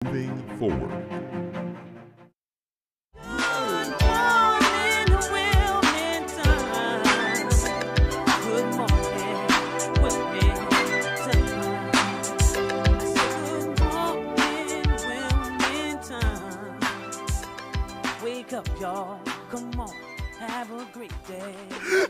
Moving forward. Wake up, y'all. Come on. Have a great day.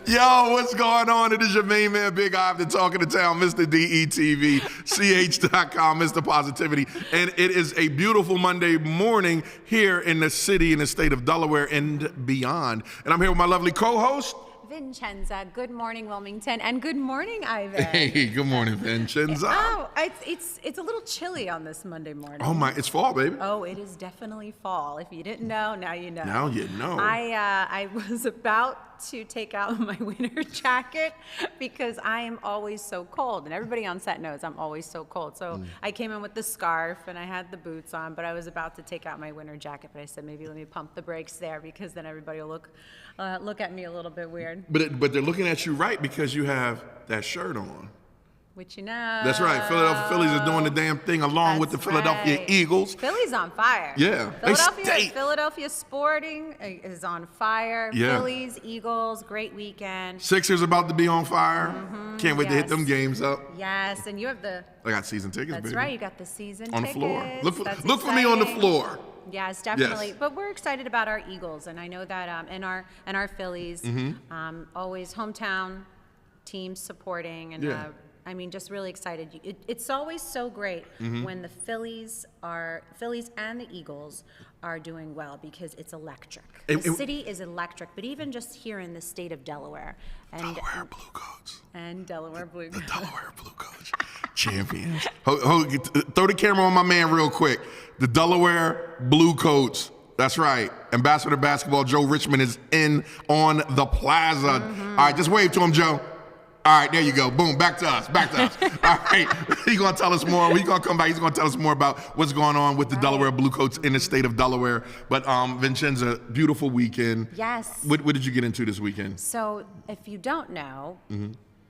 Yo, what's going on? It is your main man, Big Ive, the talk of the town, Mr. DETV, CH.com, Mr. Positivity. And it is a beautiful Monday morning here in the city, in the state of Delaware and beyond. And I'm here with my lovely co-host, Vincenza. Good morning, Wilmington, and good morning, Ivan. Hey, good morning, Vincenza. Oh, it's a little chilly on this Monday morning. Oh my, it's fall, baby. Oh, it is definitely fall. If you didn't know, now you know. Now you know. I was about to take out my winter jacket because I am always so cold, and everybody on set knows I'm always so cold. So I came in with the scarf and I had the boots on, but I was about to take out my winter jacket. But I said maybe let me pump the brakes there because then everybody will look at me a little bit weird. But they're looking at you right because you have that shirt on. Which you know. That's right. Philadelphia Phillies are doing the damn thing along with the Philadelphia Eagles. Philly's on fire. Yeah. Philadelphia Sporting is on fire. Yeah. Phillies, Eagles, great weekend. Sixers about to be on fire. Can't wait to hit them games up. Yes, and you have the. I got season tickets, That's baby. right. You got the season on tickets. the floor. Look for me on the floor. Yes, definitely. Yes. But we're excited about our Eagles, and I know that and our Phillies, always hometown teams supporting, and I mean, just really excited. It's always so great when the Phillies and the Eagles are doing well because it's electric. The city is electric, but even just here in the state of Delaware. And Delaware Blue Coats. And Delaware Blue Coats. The Delaware Blue Coats. Champions. Throw the camera on my man real quick. The Delaware Blue Coats. That's right. Ambassador Basketball Joe Richmond is in on the plaza. All right, just wave to him, Joe. All right, there you go. Boom, back to us. All right, he's going to tell us more. He's going to come back. He's going to tell us more about what's going on with the Delaware Blue Coats in the state of Delaware. But Vincenza, beautiful weekend. Yes. What did you get into this weekend? So if you don't know,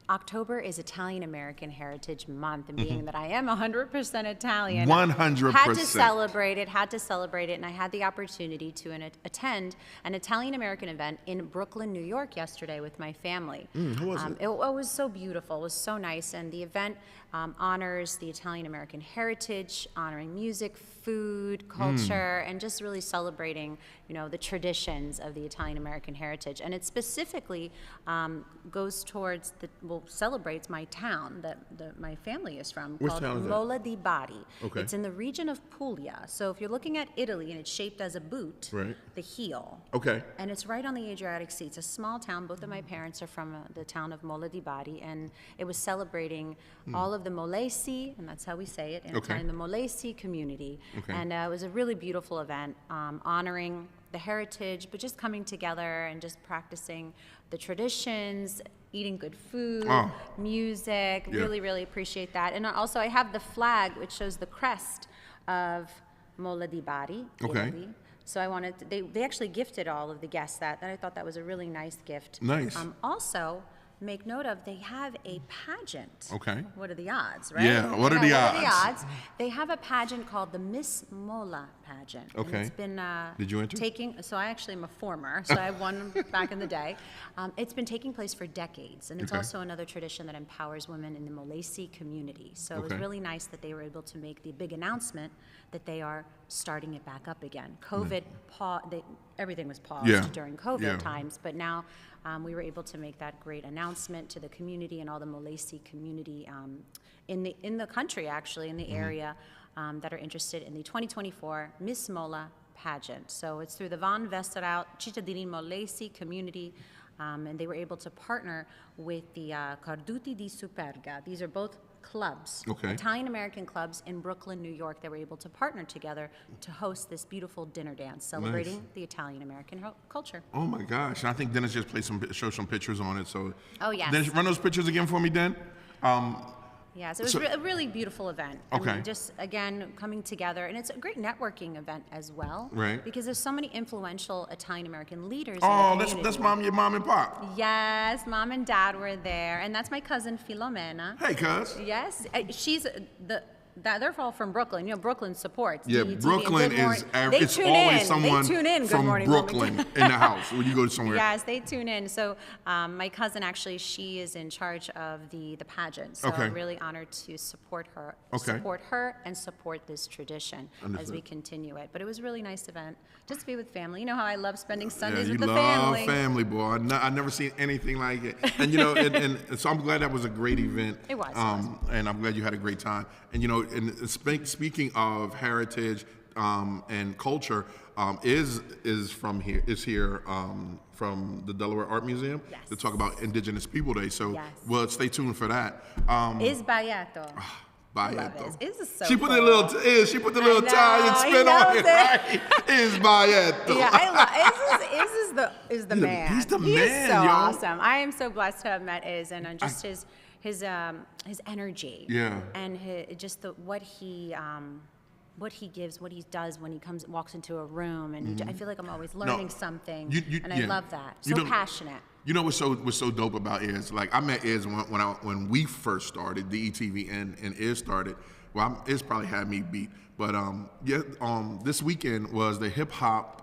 October is Italian American Heritage Month, and being that I am 100% Italian, 100%. had to celebrate it, and I had the opportunity to attend an Italian American event in Brooklyn, New York yesterday with my family. How was it? It was so beautiful, it was so nice, and the event honors the Italian American heritage, honoring music, food, culture, and just really celebrating, the traditions of the Italian American heritage. And it specifically goes towards celebrates my town that my family is from, called Mola di Bari. Okay. It's in the region of Puglia. So if you're looking at Italy and it's shaped as a boot, the heel. Okay. And it's right on the Adriatic Sea. It's a small town. Both of my parents are from the town of Mola di Bari, and it was celebrating all of the Molesi, and that's how we say it in Italian, the Molesi community. Okay. And it was a really beautiful event, honoring the heritage, but just coming together and just practicing the traditions, eating good food, music. Really, really appreciate that. And also I have the flag, which shows the crest of Mola di Bari, Italy. So I wanted they actually gifted all of the guests that I thought that was a really nice gift. Nice. Also, make note of, they have a pageant. Okay. What are the odds, right? Yeah, what are the odds? They have a pageant called the Miss Mola pageant. Okay. And it's been Did you enter? So I actually am a former, so I won back in the day. It's been taking place for decades, and it's also another tradition that empowers women in the Molesi community. So it was really nice that they were able to make the big announcement that they are starting it back up again. COVID, everything was paused during COVID times, but now we were able to make that great announcement to the community and all the Molesi community in the country, actually, in the area that are interested in the 2024 Miss Mola pageant. So it's through the Van Westerhout Cittadini Molesi community, and they were able to partner with the Carduti di Superga. These are both clubs, Italian American clubs in Brooklyn, New York, that were able to partner together to host this beautiful dinner dance celebrating the Italian American culture. Oh my gosh! I think Dennis just showed some pictures on it. So. Oh yes. Dennis, run those pictures again for me, Den. Yes, it was a really beautiful event. Okay. I mean, just, again, coming together. And it's a great networking event as well. Right. Because there's so many influential Italian-American leaders Oh, in the community. that's your mom and pop. Yes, Mom and Dad were there. And that's my cousin, Filomena. Hey, cuz. Yes, she's they're all from Brooklyn. You know, Brooklyn supports. Yeah, DETV and Brooklyn Good is, Morning- they it's tune always in. someone They tune in. Good from Morning Brooklyn Wilmington. in the house when you go somewhere. Yes, they tune in. So my cousin, actually, she is in charge of the pageant. So Okay. I'm really honored to support her, and support this tradition as Understood. we continue it. But it was a really nice event, just to be with family. You know how I love spending Yeah, Sundays you with the love family. family, boy. I never seen anything like it. And, you know, and so I'm glad that was a great event. It was. And I'm glad you had a great time. And, you know, speaking of heritage and culture, is here from the Delaware Art Museum Yes. to talk about Indigenous People Day. So, Yes. well, stay tuned for that. Is Balleto. I love Balleto. it. This is so She put cool. she put the little know, Italian he spin on knows it, it. right? Is Balleto. Yeah, I love Iz is the man. he's the He is man, so yo. awesome. I am so blessed to have met Iz, and just his energy. Yeah. And what he gives, what he does when he walks into a room, and I feel like I'm always learning something, and I love that. So passionate. You know what's so dope about Iz? Like, I met Iz when we first started, DETV and Iz started. Well, Iz probably had me beat, but this weekend was the hip hop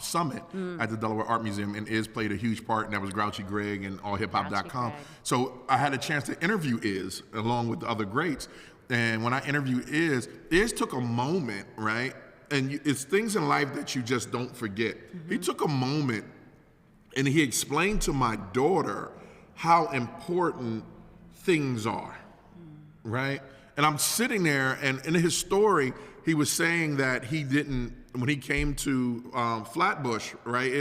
summit at the Delaware Art Museum, and Iz played a huge part, and that was Grouchy Greg and allhiphop.com. Greg. So I had a chance to interview Iz along with the other greats, and when I interviewed Iz took a moment, right? And it's things in life that you just don't forget. He took a moment and he explained to my daughter how important things are, right? And I'm sitting there, and in his story, he was saying that he didn't, when he came to Flatbush, right,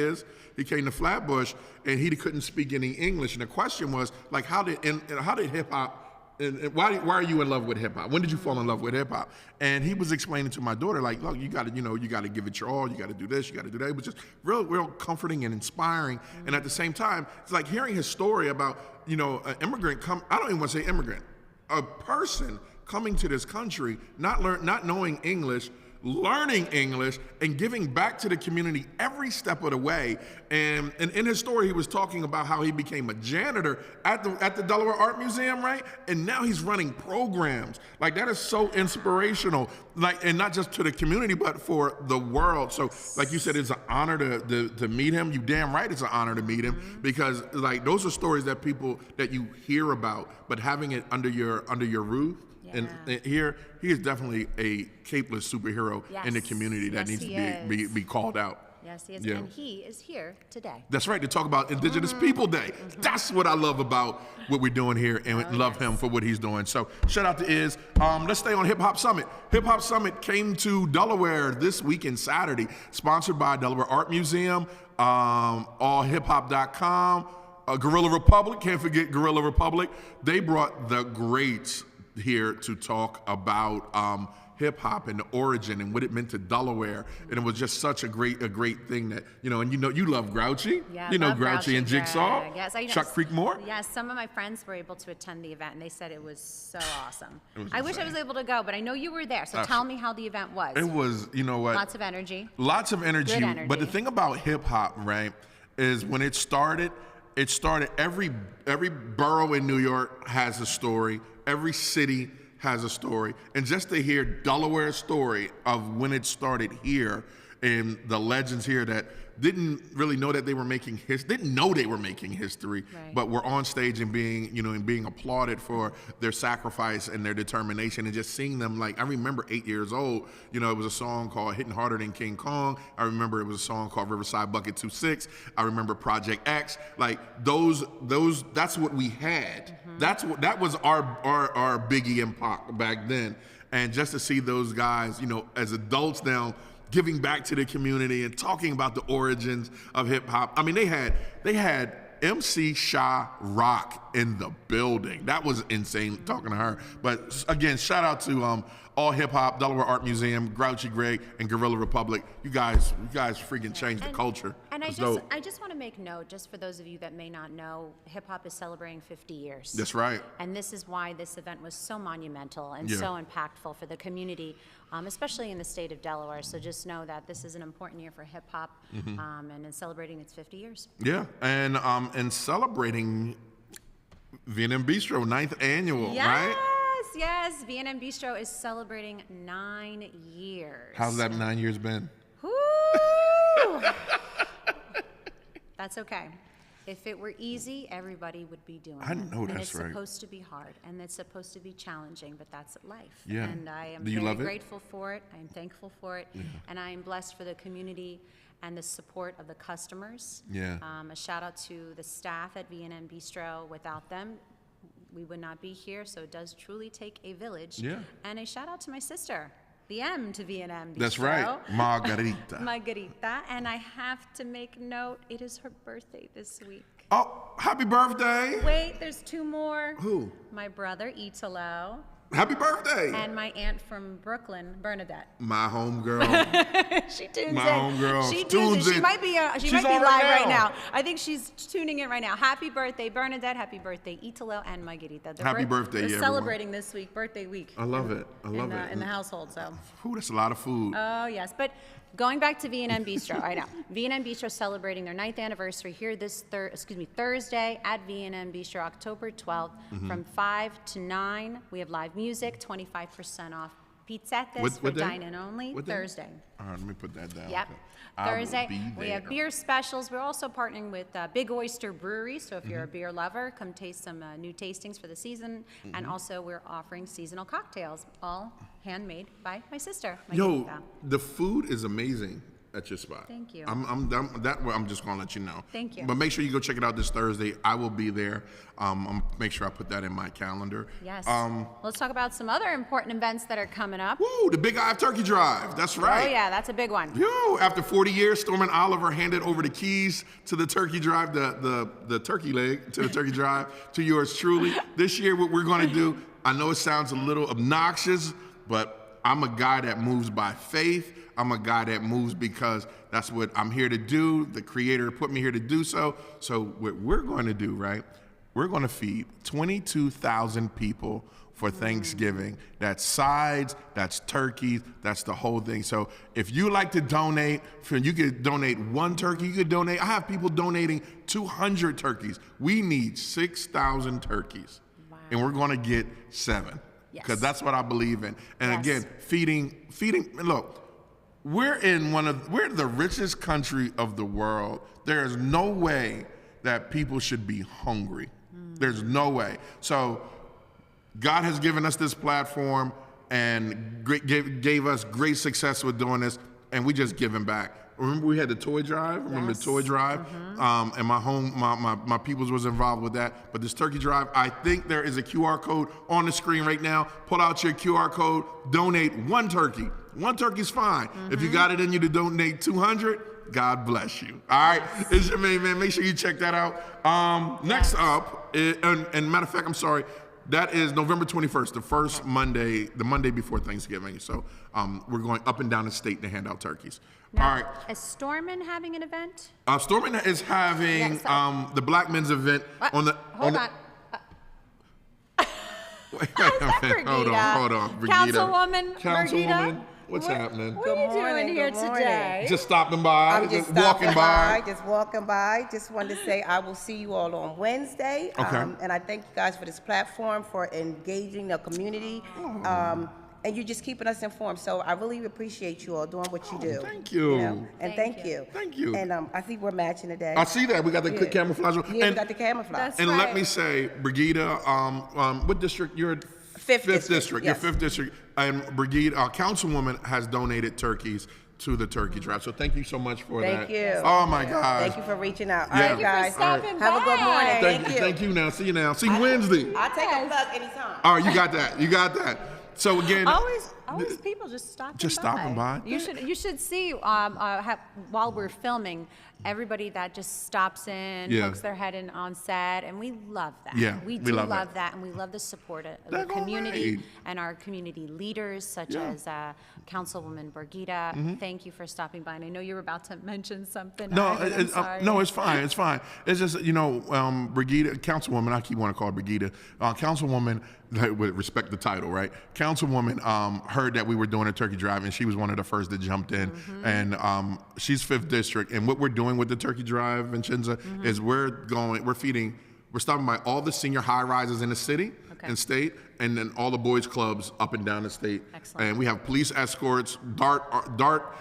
he came to Flatbush, and he couldn't speak any English. And the question was, like, how did hip-hop, and why are you in love with hip hop? When did you fall in love with hip hop? And he was explaining to my daughter, like, look, you gotta give it your all. You gotta do this, you gotta do that. It was just real comforting and inspiring. And at the same time, it's like hearing his story about, an immigrant I don't even want to say immigrant, a person coming to this country, not knowing English, learning English, and giving back to the community every step of the way. And in his story, he was talking about how he became a janitor at the Delaware Art Museum, right? And now he's running programs. Like, that is so inspirational. Like, and not just to the community, but for the world. So, like you said, it's an honor to meet him. You damn right it's an honor to meet him, because, like, those are stories that you hear about, but having it under your roof. Yeah. And here, he is definitely a capeless superhero in the Yes. community that Yes, needs he to be is. called out. Yes, he is. Yeah. And he is here today. That's right, to talk about Indigenous People Day. That's what I love about what we're doing here, and love him for what he's doing. So shout out to Iz. Let's stay on Hip Hop Summit. Hip Hop Summit came to Delaware this weekend, Saturday, sponsored by Delaware Art Museum, allhiphop.com, Guerrilla Republic, can't forget Guerrilla Republic. They brought the greats here to talk about hip hop and the origin and what it meant to Delaware, and it was just such a great thing that you love Grouchy, Yeah, you know love Grouchy and Jigsaw, Greg. Yes, I know. Chuck Creekmore. Yes, some of my friends were able to attend the event, and they said it was so awesome. I wish I was able to go, but I know you were there, so tell me how the event was. It was, you know what? Lots of energy. Lots of energy. Good energy. But the thing about hip hop, right, is when it started every borough in New York has a story. Every city has a story. And just to hear Delaware's story of when it started here, and the legends here that didn't really know that they were making history, Right. but were on stage and being applauded for their sacrifice and their determination, and just seeing them. Like, I remember 8 years old, it was a song called Hitting Harder Than King Kong. I remember it was a song called Riverside Bucket 26. I remember Project X. Like, those that's what we had. That was our Biggie and Pac back then. And just to see those guys, as adults now, giving back to the community and talking about the origins of hip hop. I mean, they had MC Sha Rock in the building. That was insane talking to her. But again, shout out to All Hip Hop, Delaware Art Museum, Grouchy Greg, and Guerrilla Republic. You guys freaking changed the culture. And It's I dope. just want to make note, just for those of you that may not know, hip hop is celebrating 50 years. That's right. And this is why this event was so monumental and Yeah. so impactful for the community, especially in the state of Delaware. So just know that this is an important year for hip hop, and in celebrating its 50 years. Yeah, and celebrating Vietnam Bistro 9th annual, right? yes. V&M Bistro is celebrating 9 years. How's that 9 years been? Woo! That's okay. If it were easy, everybody would be doing it. I know And that's right. it's supposed to be hard, and it's supposed to be challenging, but that's life. Yeah. And I am Do you very love it? grateful for it. I am thankful for it. And I am blessed for the community and the support of the customers. Yeah. A shout out to the staff at V&M Bistro. Without them, we would not be here, so it does truly take a village. Yeah. And a shout out to my sister, the M to V&M Bistro. That's right, Margarita. Margarita, and I have to make note, it is her birthday this week. Oh, happy birthday. Wait, there's 2 more. Who? My brother, Italo, Happy birthday. and my aunt from Brooklyn, Bernadette. My homegirl. She tunes My in. homegirl She tunes She in. might be, She's live on right right now. now. I think she's tuning in right now. Happy birthday, Bernadette. Happy birthday, Italo and Margarita. Happy birthday, We're everyone. celebrating this week, birthday week. I love it. I love it. In the household, so. Ooh, that's a lot of food. Oh, yes. But going back to V&M Bistro, I know. V&M Bistro celebrating their 9th anniversary here this Thursday at V&M Bistro, October 12th, from 5 to 9. We have live music, 25% off pizzetas What for day? dine-in only. What day? Thursday. All right, let me put that down. Yep. Okay. I will Thursday, be we have there. beer specials. We're also partnering with Big Oyster Brewery, so if you're Mm-hmm. a beer lover, come taste some new tastings for the season. Mm-hmm. And also, we're offering seasonal cocktails, all handmade by my sister, Yo, Margarita. the food is amazing at your spot. Thank you. I'm just gonna let you know. Thank you. But make sure you go check it out this Thursday. I will be there. I'm make sure I put that in my calendar. Yes. Let's talk about some other important events that are coming up. Woo, the Big Ive Turkey Drive. That's right. Oh, yeah, that's a big one. Yo, after 40 years, Storm and Oliver handed over the keys to the turkey drive, the turkey leg to the turkey drive to yours truly. This year, what we're going to do, I know it sounds a little obnoxious, but I'm a guy that moves by faith. I'm a guy that moves because that's what I'm here to do. The Creator put me here to do so. So what we're going to do, right? We're going to feed 22,000 people for Thanksgiving. That's sides, that's turkeys, that's the whole thing. So if you like to donate, you could donate 1 turkey, you could donate. I have people donating 200 turkeys. We need 6,000 turkeys. Wow. And we're going to get 7. Yes. Because that's what I believe in. And Yes. again, feeding, look, we're the richest country of the world. There is no way that people should be hungry. There's no way. So God has given us this platform and gave us great success with doing this, and we just giving back. Remember we had the toy drive? Remember Yes. the toy drive? And my peoples was involved with that. But this turkey drive, I think there is a QR code on the screen right now. Pull out your QR code, donate 1 turkey. 1 turkey's fine. If you got it in you to donate 200, God bless you. All right, it's your main man. Make sure you check that out. Next up, and matter of fact, I'm sorry, that is November 21st, the first Monday, the Monday before Thanksgiving. So we're going up and down the state to hand out turkeys. Now, All right. Is Stormin having an event? Stormin is having Yes, sorry. the Black Men's event on the. Hold on. Wait a minute. Hold on, Brigida. Councilwoman Brigida? What's happening? What are you doing morning, here good morning. today? Just stopping by. I'm just walking by. Just walking by. Just wanted to say I will see you all on Wednesday. Okay. And I thank you guys for this platform, for engaging the community. And you're just keeping us informed. So I really appreciate you all doing what you do. Thank you. And Thank thank you. you. Thank you. And I think we're matching today. I see that. We got the Yeah. camouflage. Yeah, we and got the camouflage. That's and right. let me say, Brigida, what district? You're Fifth district. district, Your yes. 5th district. And Brigida, Councilwoman has donated turkeys to the turkey drive. So thank you so much for that. Thank you. Oh my God. Thank you for reaching out. Yeah. All right, Thank you guys. for stopping Have a good by. morning. Thank you. Thank you now. See you now. See you Wednesday. I'll take a plug anytime. All right, you got that. You got that. So again, Always people just stopping Just stopping by. You should see while we're filming, everybody that just stops in, Yeah. pokes their head in on set, and we love that. Yeah, we we do love love it. that, and we love the support of the That's all community right. and our community leaders, such Yeah. as Councilwoman Brigida. Thank you for stopping by, and I know you were about to mention something. No, Ivan, I'm sorry. no, it's fine. It's fine. It's just, Brigida, Councilwoman, I keep wanting to call her Brigida. Councilwoman, with respect the title, right? Councilwoman heard that we were doing a turkey drive, and she was one of the first that jumped in. And she's 5th district. And what we're doing with the turkey drive, Vincenza, is we're stopping by all the senior high rises in the city and state, and then all the boys clubs up and down the state. Excellent. And we have police escorts. Dart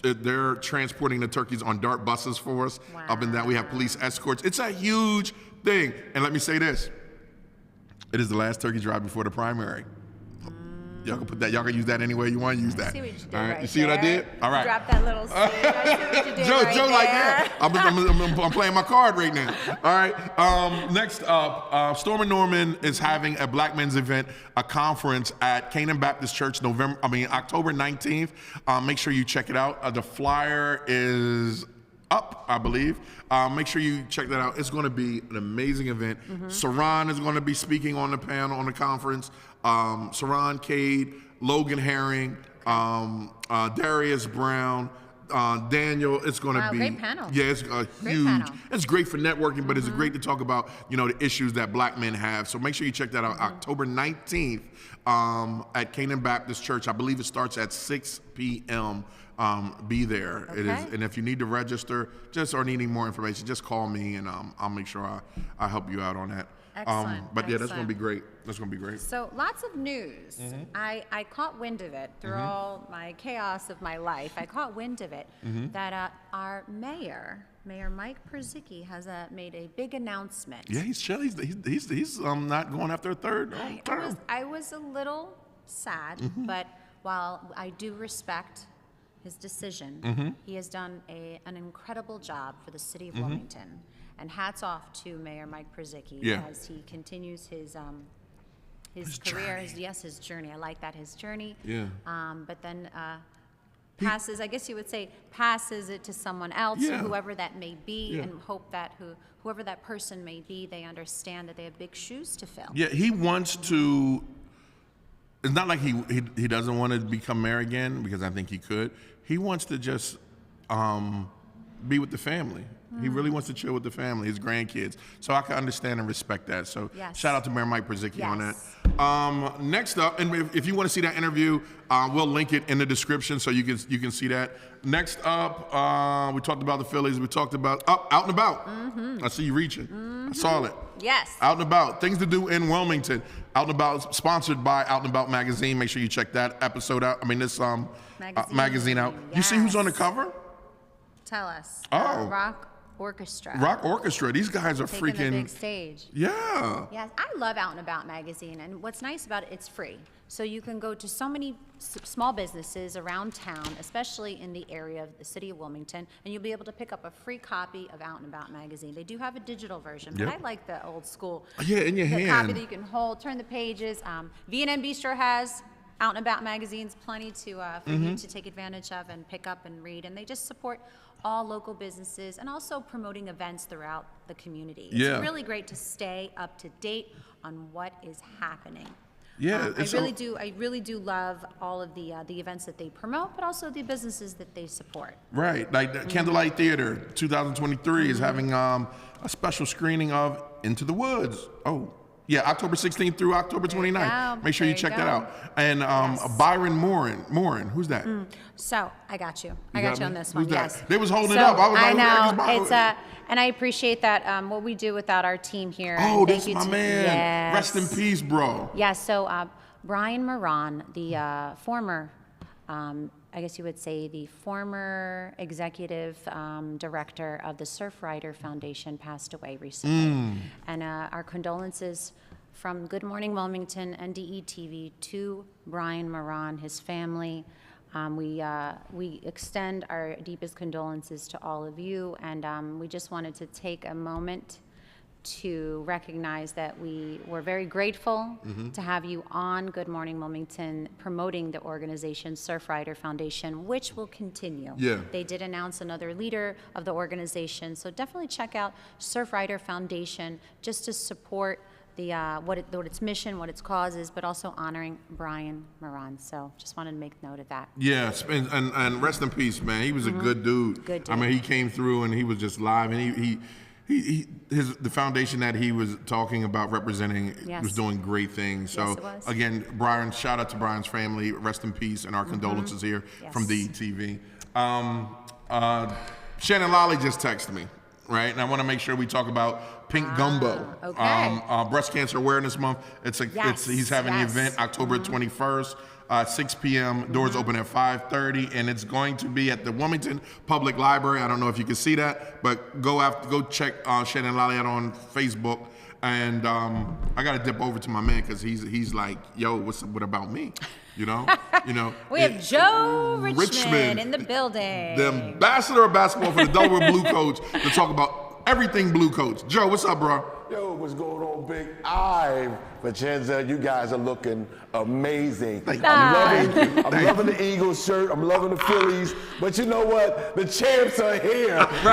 they're transporting the turkeys on Dart buses for us up and down. We have police escorts. It's a huge thing. And let me say this. It is the last turkey drive before the primary. Y'all can put that. Y'all can use that any way you want to use that. I see what you did All right. right You see what I there. did? All right. Drop that little seed. I see what you did Joe, right Joe, there. like that. I'm playing my card right now. All right. Next up, Storm and Norman is having a Black men's event, a conference at Canaan Baptist Church, October 19th. Make sure you check it out. The flyer is up, I believe. Make sure you check that out. It's going to be an amazing event. Saran is going to be speaking on the panel on the conference. Saran Cade, Logan Herring, Darius Brown, Daniel. It's going to be great panel. Yeah, it's huge. panel. It's great for networking, but it's great to talk about the issues that Black men have. So make sure you check that out. October 19th at Canaan Baptist Church. I believe it starts at 6 p.m. Be there. Okay. It is, and if you need to register, or need any more information, just call me, and I'll make sure I help you out on that. Excellent. But yeah, that's going to Excellent. be great. That's going to be great. So lots of news. I caught wind of it through all my chaos of my life. I caught wind of it that our mayor Mike Przicki, has made a big announcement. Yeah, he's chill. He's not going after a third term. I was a little sad, but while I do respect his decision, he has done an incredible job for the city of Wilmington. And hats off to Mayor Mike Przicki as he continues his career, his journey. I like that, his journey. Yeah. But then passes, I guess you would say, passes it to someone else, whoever that may be, and hope that whoever that person may be, they understand that they have big shoes to fill. Yeah, he wants to. It's not like he doesn't want to become mayor again, because I think he could. He wants to just be with the family. He really wants to chill with the family, his grandkids. So I can understand and respect that. So shout out to Mayor Mike Przicki on that. Next up, and if you want to see that interview, we'll link it in the description so you can see that. Next up, we talked about the Phillies. We talked about Out and About. I see you reaching. I saw it. Yes. Out and About. Things to do in Wilmington. Out and About, sponsored by Out and About magazine. Make sure you check that episode out. This magazine out. You see who's on the cover? Tell us. Oh. Rock Orchestra. Rock Orchestra. These guys are Taking freaking. the big stage. Yeah. Yes, I love Out and About magazine, and what's nice about it, it's free. So you can go to so many small businesses around town, especially in the area of the city of Wilmington, and you'll be able to pick up a free copy of Out and About magazine. They do have a digital version, but I like the old school. Yeah, in your hand. The copy that you can hold, turn the pages. V&M Bistro has Out and About magazines, plenty for you to take advantage of and pick up and read, and they just support all local businesses and also promoting events throughout the community. It's really great to stay up to date on what is happening. Yeah, I really do love all of the events that they promote, but also the businesses that they support. Right, like the Candlelight Theater 2023 is having a special screening of Into the Woods. Oh, yeah, October 16th through October 29th. Make sure you check that out. And Byron Morin, who's that? So I got you. I got you on this one. Who's that? Yes. They was holding it up. I was I like, know. And I appreciate that. What we do without our team here. Oh, and this thank is you my man. Yes. Rest in peace, bro. Yeah. So Brian Moran, the former, I guess you would say, the former executive director of the Surfrider Foundation, passed away recently. And our condolences from Good Morning Wilmington and DETV to Brian Moran, his family. We extend our deepest condolences to all of you, and we just wanted to take a moment to recognize that we were very grateful to have you on Good Morning Wilmington promoting the organization Surfrider Foundation, which will continue. They did announce another leader of the organization, so definitely check out Surfrider Foundation just to support the what its mission, what its cause is, but also honoring Brian Moran. So just wanted to make note of that. Yes, and rest in peace, man. He was a good dude. Good dude. I mean, he came through and he was just live, and the foundation that he was talking about representing was doing great things. So it was. again, Brian, shout out to Brian's family. Rest in peace, and our condolences here from DETV. Shannon Lolly just texted me, right? And I want to make sure we talk about Pink Gumbo. Okay. Breast Cancer Awareness Month. He's having the event October 21st. 6 p.m. Doors open at 5:30, and it's going to be at the Wilmington Public Library. I don't know if you can see that, but go check Shannon Lally out on Facebook. And I got to dip over to my man because he's like, yo, what about me? You know. We have Joe Richmond in the building. The ambassador of basketball for the Delaware Blue Coats, to talk about everything Blue Coats. Joe, what's up, bro? Yo, what's going on, Big? Vincenza, you guys are looking amazing. I'm loving the Eagles shirt. I'm loving the Phillies. But you know what? The champs are here. The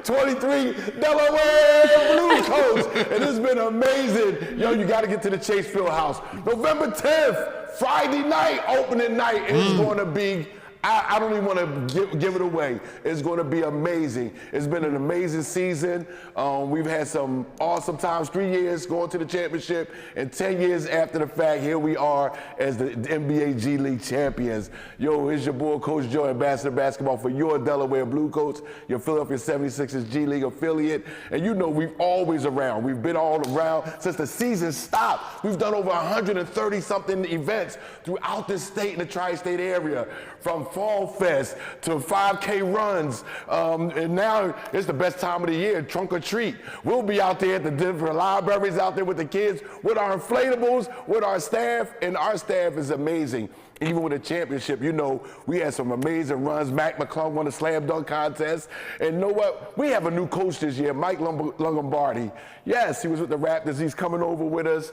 2022-23 Delaware Blue Coats. And it's been amazing. Yo, you got to get to the Chase Field House. November 10th, Friday night, opening night. It's going to be I don't even want to give it away. It's going to be amazing. It's been an amazing season. We've had some awesome times, 3 years going to the championship, and 10 years after the fact, here we are as the NBA G League champions. Yo, it's your boy, Coach Joe, ambassador of basketball for your Delaware Blue Coats, your Philadelphia 76ers G League affiliate. And you know we've always around. We've been all around since the season stopped. We've done over 130-something events throughout this state and the tri-state area, from Fall Fest to 5K runs, and now it's the best time of the year, trunk or treat. We'll be out there at the different libraries out there with the kids, with our inflatables, with our staff, and our staff is amazing. Even with a championship, you know, we had some amazing runs. Mac McClung won the slam dunk contest. And you know what? We have a new coach this year, Mike Lombardi. Yes, he was with the Raptors. He's coming over with us.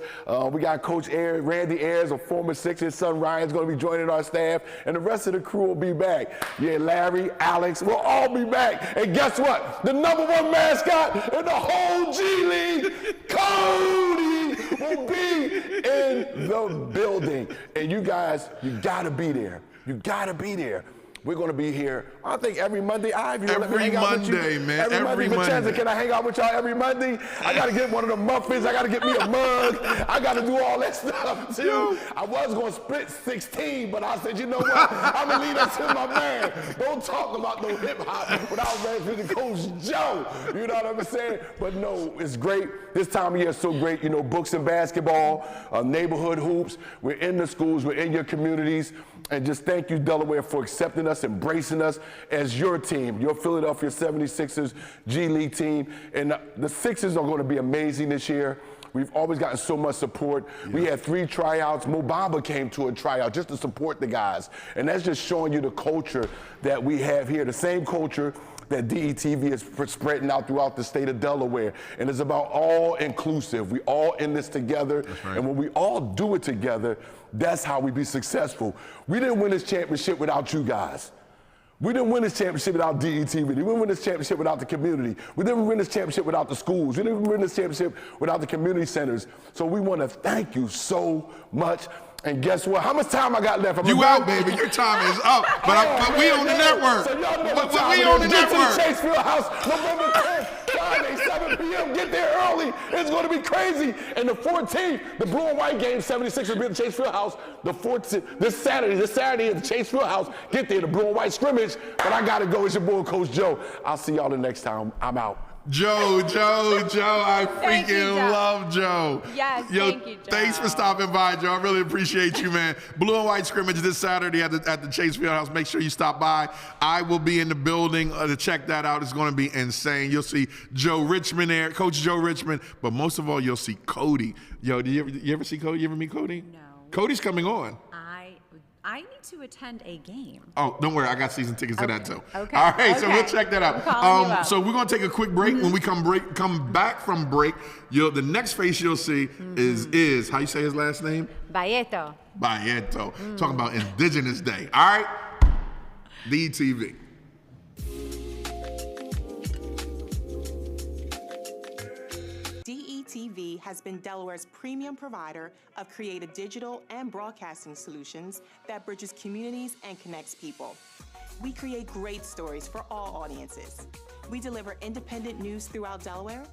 We got Coach Randy Ayers, a former Sixers. Son Ryan's going to be joining our staff. And the rest of the crew will be back. Yeah, Larry, Alex, we'll all be back. And guess what? The #1 mascot in the whole G League, Cody, will be in the building. And you guys, you gotta be there. You gotta be there. We're gonna be here, I think, every Monday. Every Monday, man. Every Monday. Can I hang out with y'all every Monday? I gotta get one of the muffins. I gotta get me a mug. I gotta do all that stuff too. I was gonna split 16, but I said, you know what? I'm gonna leave that to my man. Don't talk about no hip hop without managing Coach Joe. You know what I'm saying? But no, it's great. This time of year is so great. You know, books and basketball, neighborhood hoops. We're in the schools. We're in your communities. And just thank you, Delaware, for accepting us, embracing us as your team, your Philadelphia 76ers G League team. And the Sixers are going to be amazing this year. We've always gotten so much support. Yeah. We had 3 tryouts. Mo Bamba came to a tryout just to support the guys. And that's just showing you the culture that we have here, the same culture that DETV is spreading out throughout the state of Delaware. And it's about all inclusive. We all in this together. Right. And when we all do it together, that's how we be successful. We didn't win this championship without you guys. We didn't win this championship without DETV. We didn't win this championship without the community. We didn't win this championship without the schools. We didn't win this championship without the community centers. So we want to thank you so much. And guess what? How much time I got left? You out, baby. Your time is up. But we on the network. So y'all know but we on the network. Get to the Chase Field House November 10th, Friday, 7 p.m. Get there early. It's going to be crazy. And the 14th, the blue and white game, 76 will be at the Chase Field House. The 14th, this Saturday at the Chase Field House. Get there, the blue and white scrimmage. But I got to go. It's your boy, Coach Joe. I'll see y'all the next time. I'm out. Joe, I freaking love Joe. Yes, thank you, Joe. Thanks for stopping by, Joe. I really appreciate you, man. Blue and white scrimmage this Saturday at the Chase Field House. Make sure you stop by. I will be in the building to check that out. It's going to be insane. You'll see Joe Richmond there, Coach Joe Richmond, but most of all, you'll see Cody. Yo, you ever see Cody? You ever meet Cody? No. Cody's coming on. I need to attend a game. Oh, don't worry. I got season tickets to that too. Okay. All right, so we'll check that out. You so we're going to take a quick break. When we come back from break, the next face you'll see is, how you say his last name? Balleto. Talking about Indigenous Day. All right? DETV. DETV has been Delaware's premium provider of creative digital and broadcasting solutions that bridges communities and connects people. We create great stories for all audiences. We deliver independent news throughout Delaware.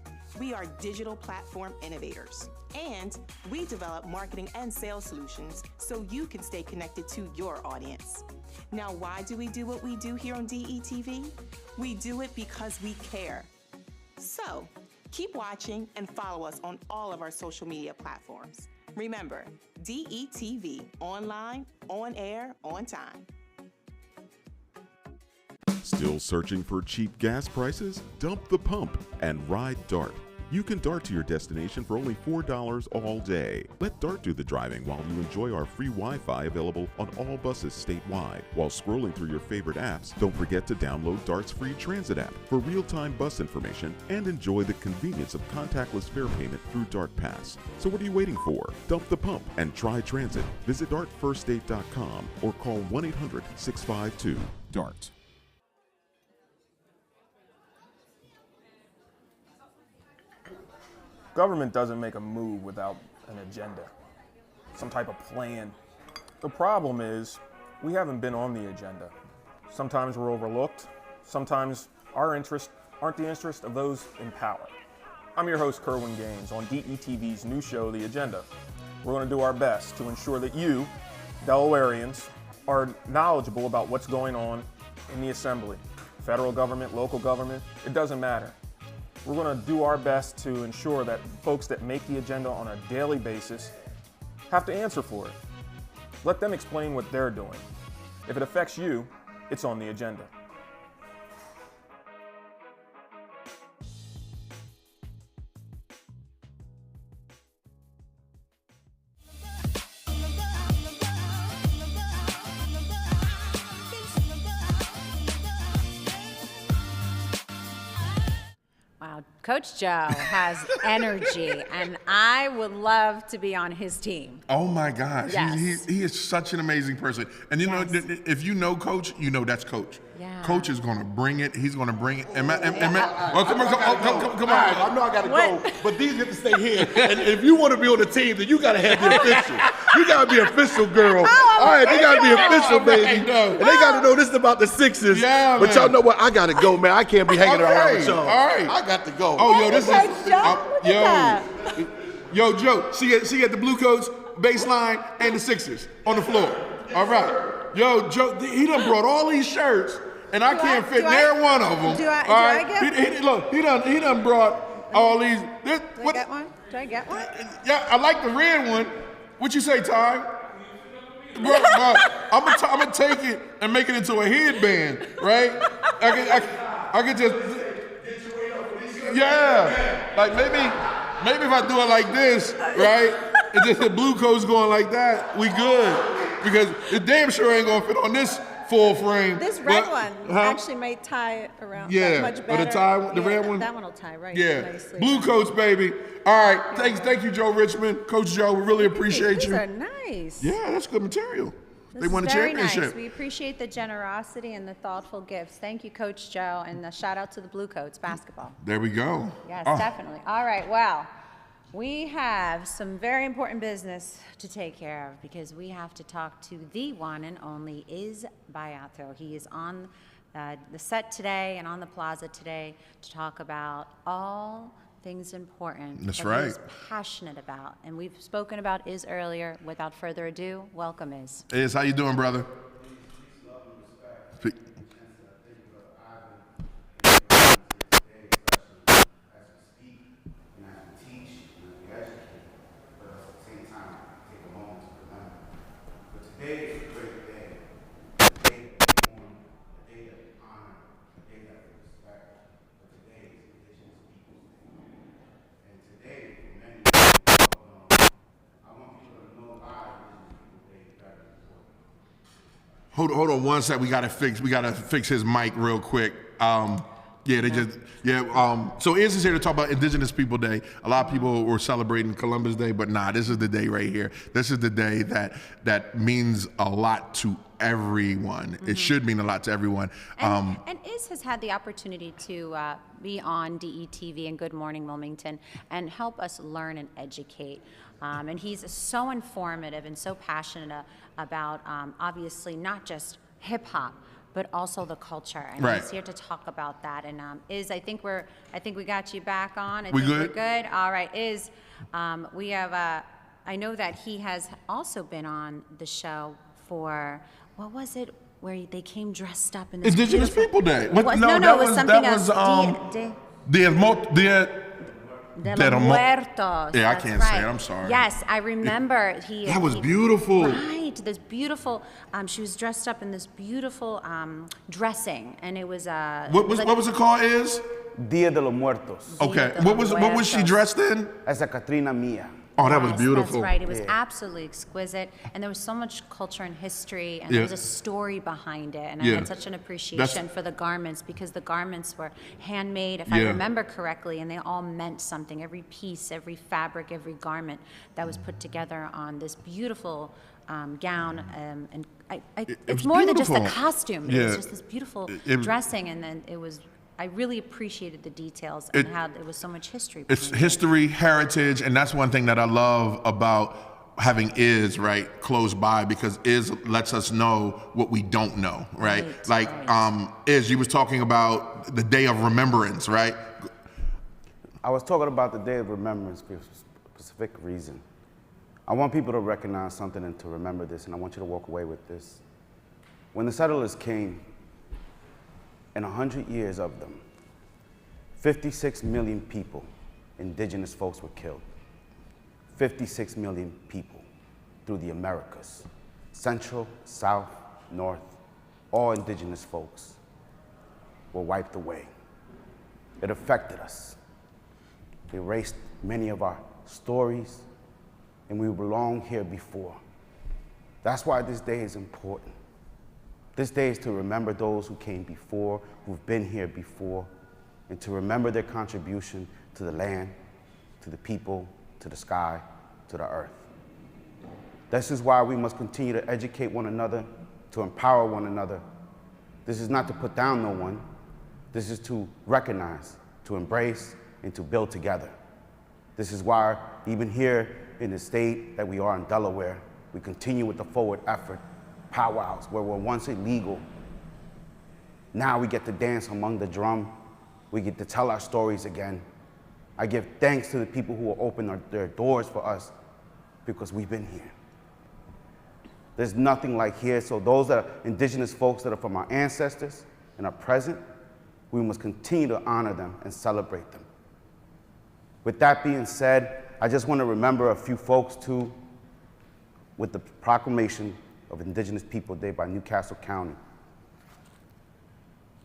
We are digital platform innovators. And we develop marketing and sales solutions so you can stay connected to your audience. Now, why do we do what we do here on DETV? We do it because we care. So, keep watching and follow us on all of our social media platforms. Remember, DETV, online, on air, on time. Still searching for cheap gas prices? Dump the pump and ride DART. You can DART to your destination for only $4 all day. Let DART do the driving while you enjoy our free Wi-Fi available on all buses statewide. While scrolling through your favorite apps, don't forget to download DART's free transit app for real-time bus information and enjoy the convenience of contactless fare payment through DART Pass. So what are you waiting for? Dump the pump and try transit. Visit dartfirststate.com or call 1-800-652-DART. Government doesn't make a move without an agenda, some type of plan. The problem is we haven't been on the agenda. Sometimes we're overlooked. Sometimes our interests aren't the interest of those in power. I'm your host, Kerwin Gaines, on DETV's new show, The Agenda. We're going to do our best to ensure that you, Delawareans, are knowledgeable about what's going on in the Assembly. Federal government, local government, it doesn't matter. We're going to do our best to ensure that folks that make the agenda on a daily basis have to answer for it. Let them explain what they're doing. If it affects you, it's on the agenda. Wow, Coach Joe has energy, and I would love to be on his team. Oh my gosh, Yes. he is such an amazing person. And you know, if you know Coach, you know that's Coach. Yeah. Coach is gonna bring it. He's gonna bring it. Come on. I know I gotta go, but these get to stay here. And if you want to be on the team, then you gotta have the official. You gotta be official, girl. All right, they gotta be official, baby. And they gotta know this is about the Sixers. Yeah, but man. y'all know what? I gotta go, man. I can't be hanging around with y'all. All right. I got to go. Oh, yo, this is Joe, Joe. See at the Blue Coats baseline and the Sixers on the floor. All right, yo, Joe. He done brought all these shirts, and I can't fit near one of them. do I get- Look, he done brought all these. Do I get one? Do I get one? Yeah, I like the red one. What you say, Ty? Bro, I'm gonna take it and make it into a headband, right? I could just. Yeah, like maybe if I do it like this, right? And just the blue coat's going like that, we good. Because it damn sure ain't gonna fit on this full frame. This red But- one actually might tie around Yeah, much or the better. the red one? That one will tie right Yeah, nicely. blue coats, baby. All right, thank you, Joe Richmond, Coach Joe. We really appreciate These you. are nice. Yeah, that's good material. This They won is a very championship. Nice. We appreciate the generosity and the thoughtful gifts. Thank you, Coach Joe, and a shout out to the Blue Coats basketball. There we go. Yes, Oh, definitely. All right, well, we have some very important business to take care of because we have to talk to the one and only Balleto. He is on the set today and on the plaza today to talk about all things important That's that right. he's passionate about. And we've spoken about earlier. Without further ado, welcome Iz. Iz, how you doing, brother? Speak. Hold on one sec. We gotta fix his mic real quick. So Iz is here to talk about Indigenous People Day. A lot of people were celebrating Columbus Day, but nah, this is the day right here. This is the day that means a lot to everyone. Mm-hmm. It should mean a lot to everyone. And Iz has had the opportunity to be on DETV and Good Morning Wilmington and help us learn and educate. And he's so informative and so passionate about obviously not just hip hop, but also the culture. And right. He's here to talk about that. And Iz, I think we got you back on. We good? We're good. All right, Iz, we have. I know that he has also been on the show for what was it? Where they came dressed up in this Indigenous beautiful- People Day. It was, no, it was something else. De De los Muertos. Yeah, I that's can't say it. I'm sorry. Yes, I remember. That was beautiful. Right, this beautiful. She was dressed up in this beautiful dressing, and it was What was it called? Is Dia de los Muertos. okay. de What los was she Muertos. dressed in? Esa Catrina Mia. Oh, that was Yes, beautiful. That's right. It was Yeah. absolutely exquisite, and there was so much culture and history, and Yeah. there was a story behind it. And I Yeah. had such an appreciation for the garments because the garments were handmade, if I Yeah. remember correctly, and they all meant something. Every piece, every fabric, every garment that was put together on this beautiful gown, and It it's was more than just a beautiful. costume. It Yeah. was just this beautiful It- dressing, and then it was. I really appreciated the details and how there was so much history. It's behind it. history, heritage, and that's one thing that I love about having Is right close by, because Is lets us know what we don't know, right? Right, Like right. Is, you was talking about the Day of Remembrance, right? I was talking about the Day of Remembrance for a specific reason. I want people to recognize something and to remember this, and I want you to walk away with this. When the settlers came, in 100 years of them, 56 million people, indigenous folks, were killed. 56 million people through the Americas, Central, South, North, all indigenous folks were wiped away. It affected us. It erased many of our stories, and we belonged here before. That's why this day is important. This day is to remember those who came before, who've been here before, and to remember their contribution to the land, to the people, to the sky, to the earth. This is why we must continue to educate one another, to empower one another. This is not to put down no one. This is to recognize, to embrace, and to build together. This is why even here in the state that we are in Delaware, we continue with the forward effort powwows where were once illegal. Now we get to dance among the drum. We get to tell our stories again. I give thanks to the people who will open their doors for us because we've been here. There's nothing like here. So those that are indigenous folks that are from our ancestors and are present, we must continue to honor them and celebrate them. With that being said, I just want to remember a few folks too with the proclamation of Indigenous People Day by Newcastle County.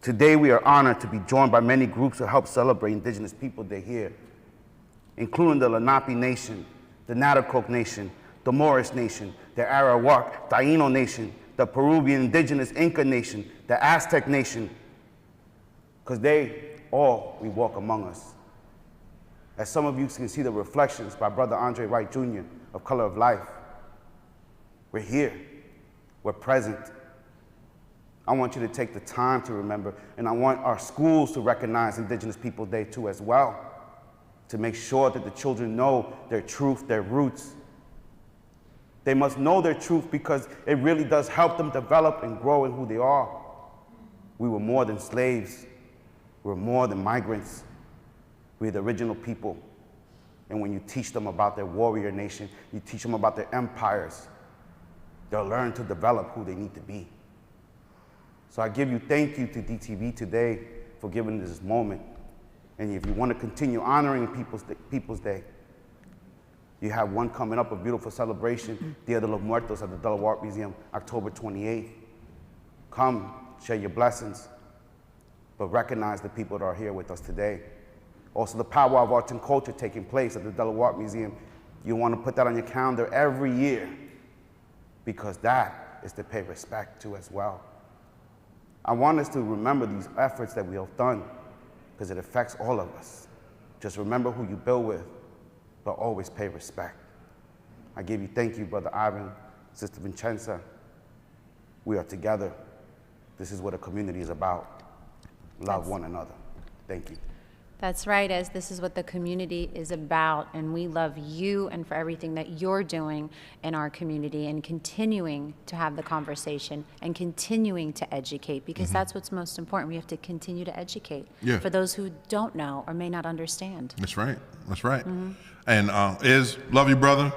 Today we are honored to be joined by many groups who help celebrate Indigenous People Day here, including the Lenape Nation, the Natticoke Nation, the Moorish Nation, the Arawak, Taino Nation, the Peruvian Indigenous Inca Nation, the Aztec Nation, because they all we walk among us. As some of you can see the reflections by Brother Andre Wright Jr. of Color of Life, we're here. We're present. I want you to take the time to remember, and I want our schools to recognize Indigenous People Day too as well, to make sure that the children know their truth, their roots. They must know their truth because it really does help them develop and grow in who they are. We were more than slaves. We were more than migrants. We're the original people. And when you teach them about their warrior nation, you teach them about their empires, they'll learn to develop who they need to be. So I give you thank you to DTV today for giving this moment. And if you want to continue honoring People's Day, you have one coming up, a beautiful celebration, Dia de los Muertos at the Delaware Art Museum, October 28th. Come, share your blessings, but recognize the people that are here with us today. Also, the powwow of arts and culture taking place at the Delaware Art Museum. You want to put that on your calendar every year, because that is to pay respect to as well. I want us to remember these efforts that we have done because it affects all of us. Just remember who you build with, but always pay respect. I give you thank you, Brother Ivan, Sister Vincenza. We are together. This is what a community is about. Love one another. Thank you. That's right, as this is what the community is about, and we love you and for everything that you're doing in our community and continuing to have the conversation and continuing to educate, because that's what's most important. We have to continue to educate for those who don't know or may not understand. That's right. That's right. And Is, love you, brother.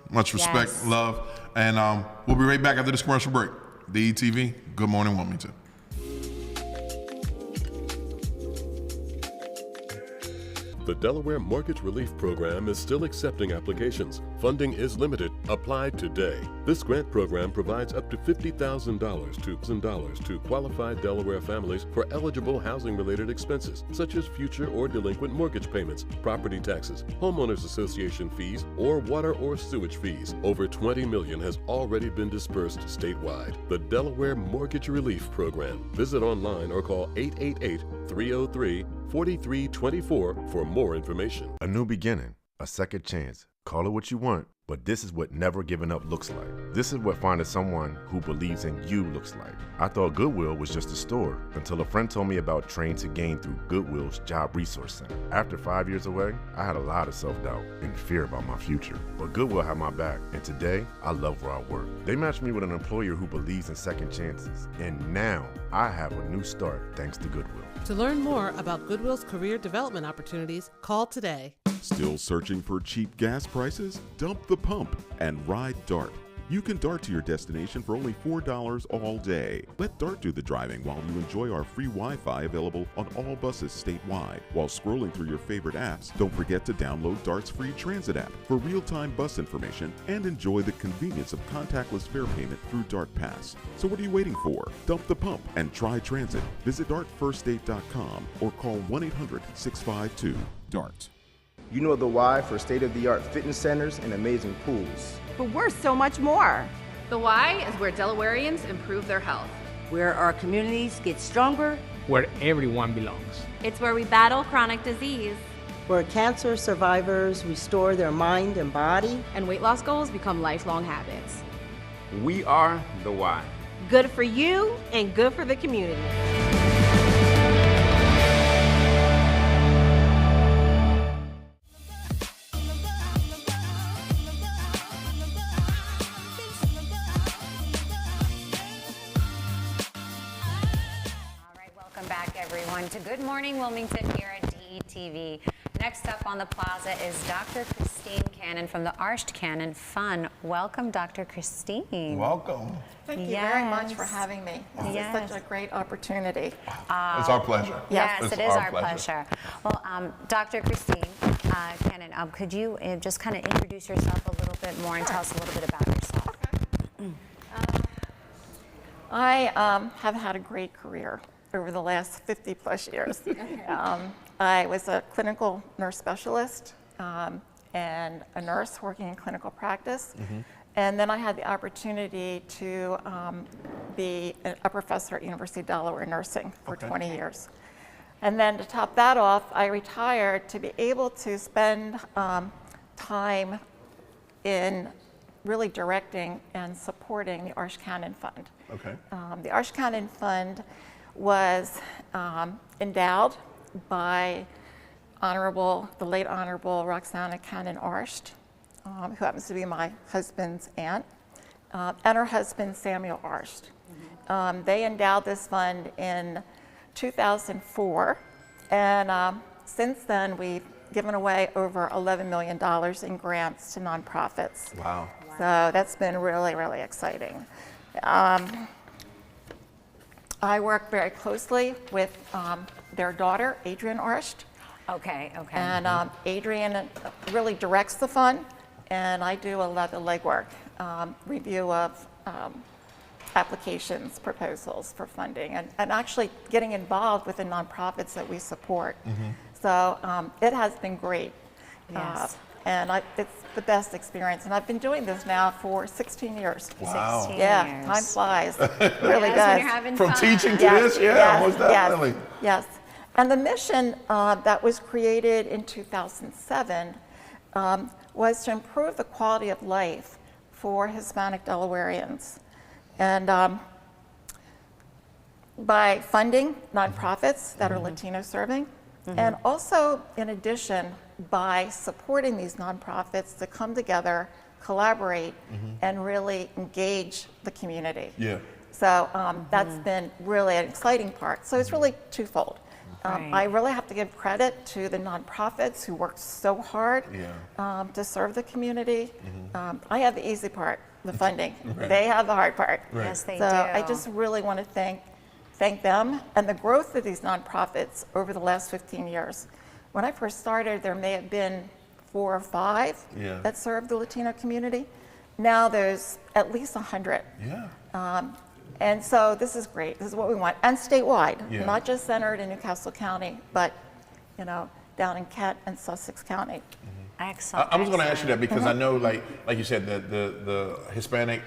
Much respect, Yes. love. And we'll be right back after this commercial break. DETV, Good Morning Wilmington. The Delaware Mortgage Relief Program is still accepting applications. Funding is limited. Apply today. This grant program provides up to $50,000 to qualified Delaware families for eligible housing-related expenses, such as future or delinquent mortgage payments, property taxes, homeowners association fees, or water or sewage fees. Over $20 million has already been dispersed statewide. The Delaware Mortgage Relief Program. Visit online or call 888-303-4324 for more information. A new beginning, a second chance. Call it what you want, but this is what never giving up looks like. This is what finding someone who believes in you looks like. I thought Goodwill was just a store until a friend told me about Train to Gain through Goodwill's Job Resource Center. After 5 years away, I had a lot of self-doubt and fear about my future. But Goodwill had my back, and today, I love where I work. They matched me with an employer who believes in second chances, and now I have a new start thanks to Goodwill. To learn more about Goodwill's career development opportunities, call today. Still searching for cheap gas prices? Dump the pump and ride DART. You can DART to your destination for only $4 all day. Let DART do the driving while you enjoy our free Wi-Fi available on all buses statewide. While scrolling through your favorite apps, don't forget to download DART's free transit app for real-time bus information and enjoy the convenience of contactless fare payment through DART Pass. So what are you waiting for? Dump the pump and try transit. Visit dartfirststate.com or call 1-800-652-DART. You know the why for state-of-the-art fitness centers and amazing pools. But we're so much more. The why is where Delawareans improve their health. Where our communities get stronger. Where everyone belongs. It's where we battle chronic disease. Where cancer survivors restore their mind and body. And weight loss goals become lifelong habits. We are the why. Good for you and good for the community. To Good Morning Wilmington here at DETV. Next up on the plaza is Dr. Arsht Cannon from the Arsht Cannon Fund. Welcome, Dr. Christine. Welcome. Thank you very much for having me. This is such a great opportunity. It's our pleasure. Yes, it is our pleasure. Well, Dr. Christine Cannon, could you just kind of introduce yourself a little bit more and tell us a little bit about yourself? Okay. I have had a great career over the last 50 plus years. I was a clinical nurse specialist and a nurse working in clinical practice. And then I had the opportunity to be a professor at University of Delaware Nursing for 20 years. And then to top that off, I retired to be able to spend time in really directing and supporting the Arsht Cannon Fund. The Arsht Cannon Fund was endowed by the late Honorable Roxana Cannon Arsht, who happens to be my husband's aunt, and her husband Samuel Arsht. They endowed this fund in 2004, and since then we've given away over $11 million in grants to nonprofits. Wow. So that's been really, really exciting. I work very closely with their daughter, Adrienne Arsht. Okay. And Adrienne really directs the fund, and I do a lot of legwork, review of applications, proposals for funding, and actually getting involved with the nonprofits that we support. So it has been great. Yes. And it's the best experience. And I've been doing this now for 16 years. Wow. 16 years. Time flies. Really does. When you're having From fun. teaching to this, most definitely. Yes. And the mission that was created in 2007 was to improve the quality of life for Hispanic Delawareans. And by funding nonprofits that are Latino serving, and also, in addition, by supporting these nonprofits to come together, collaborate, and really engage the community. So that's been really an exciting part. So it's really twofold. I really have to give credit to the nonprofits who worked so hard to serve the community. I have the easy part, the funding. They have the hard part. Yes, they do. So I just really want to thank them and the growth of these nonprofits over the last 15 years when I first started, there may have been 4 or 5 that served the Latino community. Now there's at least 100. Yeah. And so this is great. This is what we want. And statewide, not just centered in Newcastle County, but, you know, down in Kent and Sussex County. Excellent. I was going to ask you that because I know, like you said, the Hispanic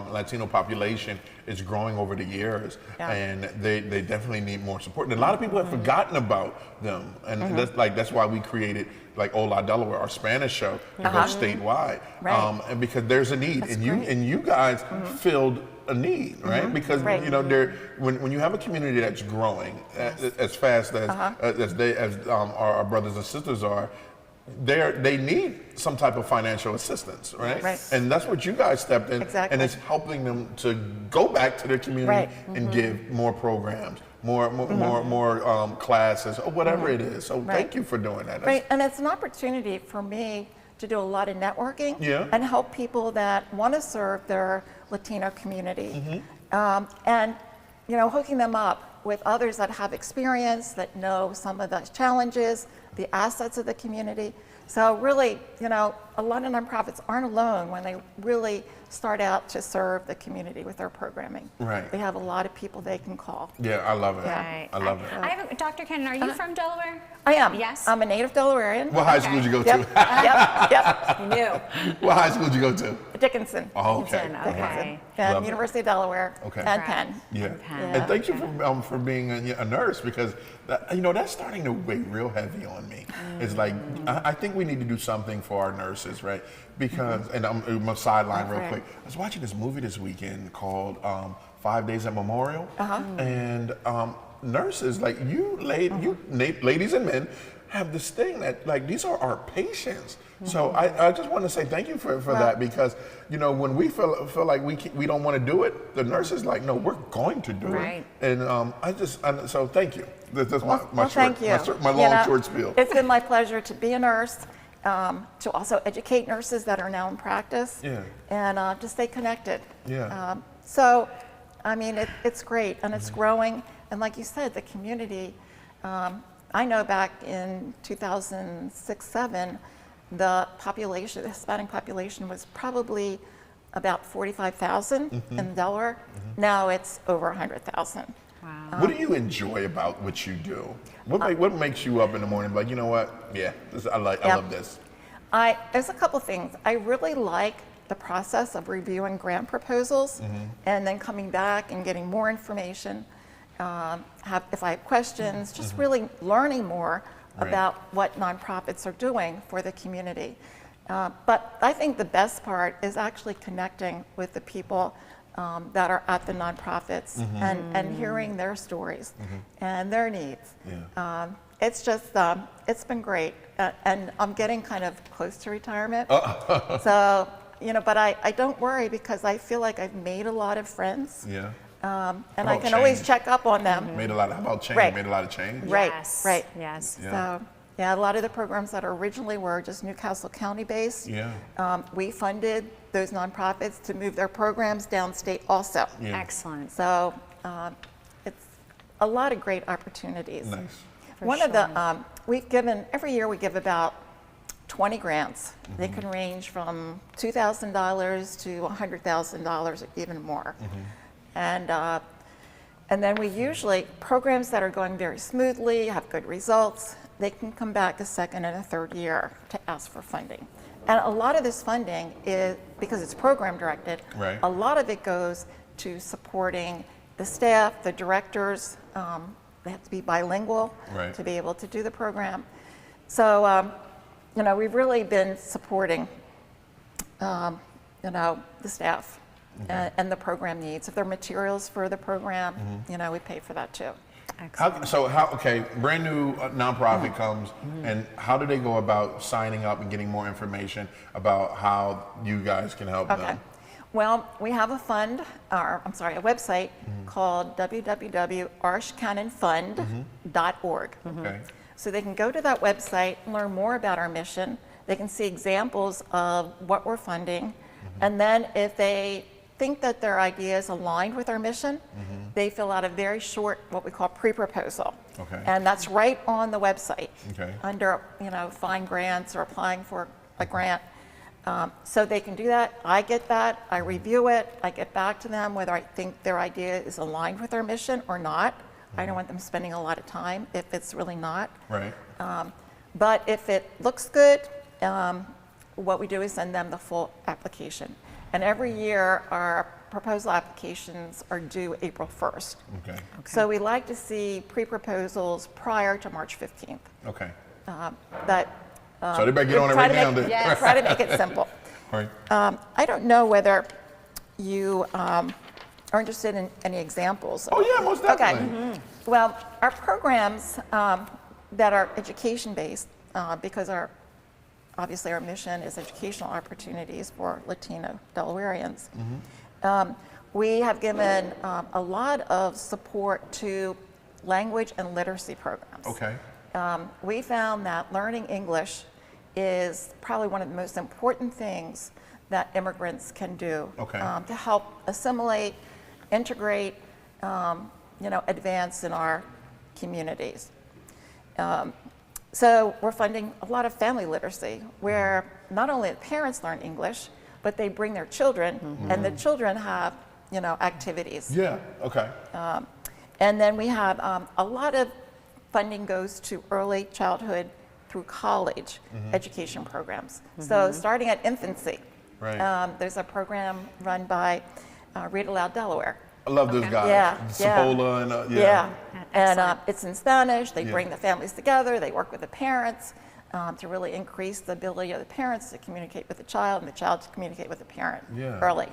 Latino population is growing over the years, and they definitely need more support. And a lot of people have forgotten about them, and that's why we created like Hola Delaware, our Spanish show, to go statewide, and because there's a need, and you guys filled a need, right? Because you know, when you have a community that's growing as fast as our brothers and sisters are, they need some type of financial assistance, right? And that's what you guys stepped in, and it's helping them to go back to their community and give more programs, more classes, or whatever it is. So thank you for doing that. And it's an opportunity for me to do a lot of networking and help people that want to serve their Latino community, and you know, hooking them up with others that have experience, that know some of the challenges, the assets of the community. So really, you know, a lot of nonprofits aren't alone when they really start out to serve the community with their programming. They have a lot of people they can call. Yeah, I love it. Right. I love it. Dr. Cannon, are you from Delaware? I am. Yes. I'm a native Delawarean. What high school did you go to? Yep. You knew. What high school did you go to? Dickinson. Oh, okay. Okay. And University of Delaware. And Penn. Yeah. And thank you for being a nurse, because you know, that's starting to weigh real heavy on me. It's like I think we need to do something for our nurses, right? Because and I'm gonna sideline real quick. I was watching this movie this weekend called 5 Days at Memorial, and nurses, like you ladies and men, have this thing that like these are our patients. So I just want to say thank you for that, because you know, when we feel like we don't want to do it, the nurse is like, no, we're going to do it. And so thank you. That's my long short spiel. It's been my pleasure to be a nurse, to also educate nurses that are now in practice, and to stay connected. So I mean, it's great, and it's growing, and like you said, the community. I know back in 2006-07, the Hispanic population was probably about 45,000 in Delaware. Now it's over 100,000. Wow. What do you enjoy about what you do? What makes you up in the morning like, you know what? Yeah, I love this. There's a couple things. I really like the process of reviewing grant proposals and then coming back and getting more information. If I have questions, just really learning more about what nonprofits are doing for the community. But I think the best part is actually connecting with the people that are at the nonprofits and hearing their stories and their needs. It's just, it's been great. And I'm getting kind of close to retirement. So, you know, but I don't worry, because I feel like I've made a lot of friends. And I can always check up on them. Made a lot of, how about change? Made a lot of change? Yes. Yes. So, yeah, a lot of the programs that originally were just Newcastle County based, we funded those nonprofits to move their programs downstate also. Excellent. So it's a lot of great opportunities. Nice. One of the, every year we give about 20 grants. They can range from $2,000 to $100,000 or even more. And then we usually, programs that are going very smoothly, have good results, they can come back a second and a third year to ask for funding. And a lot of this funding is, because it's program directed, a lot of it goes to supporting the staff, the directors. They have to be bilingual to be able to do the program. So, you know, we've really been supporting, you know, the staff and the program needs. If there are materials for the program, you know, we pay for that too. Brand new nonprofit comes, and how do they go about signing up and getting more information about how you guys can help them? Well, we have a fund, a website called www.arshtcannonfund.org. So they can go to that website and learn more about our mission. They can see examples of what we're funding. And then if they think that their idea is aligned with our mission, they fill out a very short, what we call pre-proposal. Okay. And that's right on the website. Okay. Under, find grants or applying for a grant. So they can do that. I get that. I review it. I get back to them whether I think their idea is aligned with our mission or not. I don't want them spending a lot of time if it's really not. Right. But if it looks good, what we do is send them the full application. And every year, our proposal applications are due April 1st. Okay. So we like to see pre-proposals prior to March 15th. Okay. So they better get on it right now then. Yeah, try to make it simple. Right. I don't know whether you are interested in any examples. Oh yeah, most definitely. Okay. Well, our programs that are education-based, because obviously our mission is educational opportunities for Latino Delawareans. We have given a lot of support to language and literacy programs. Okay. We found that learning English is probably one of the most important things that immigrants can do to help assimilate, integrate, advance in our communities. So we're funding a lot of family literacy where not only the parents learn English, but they bring their children and the children have, activities. Yeah, okay. And then we have a lot of funding goes to early childhood through college education programs. So starting at infancy, there's a program run by Read Aloud Delaware. I love this guy. Yeah, Cipolla and yeah. And it's in Spanish. They bring the families together. They work with the parents to really increase the ability of the parents to communicate with the child and the child to communicate with the parent early.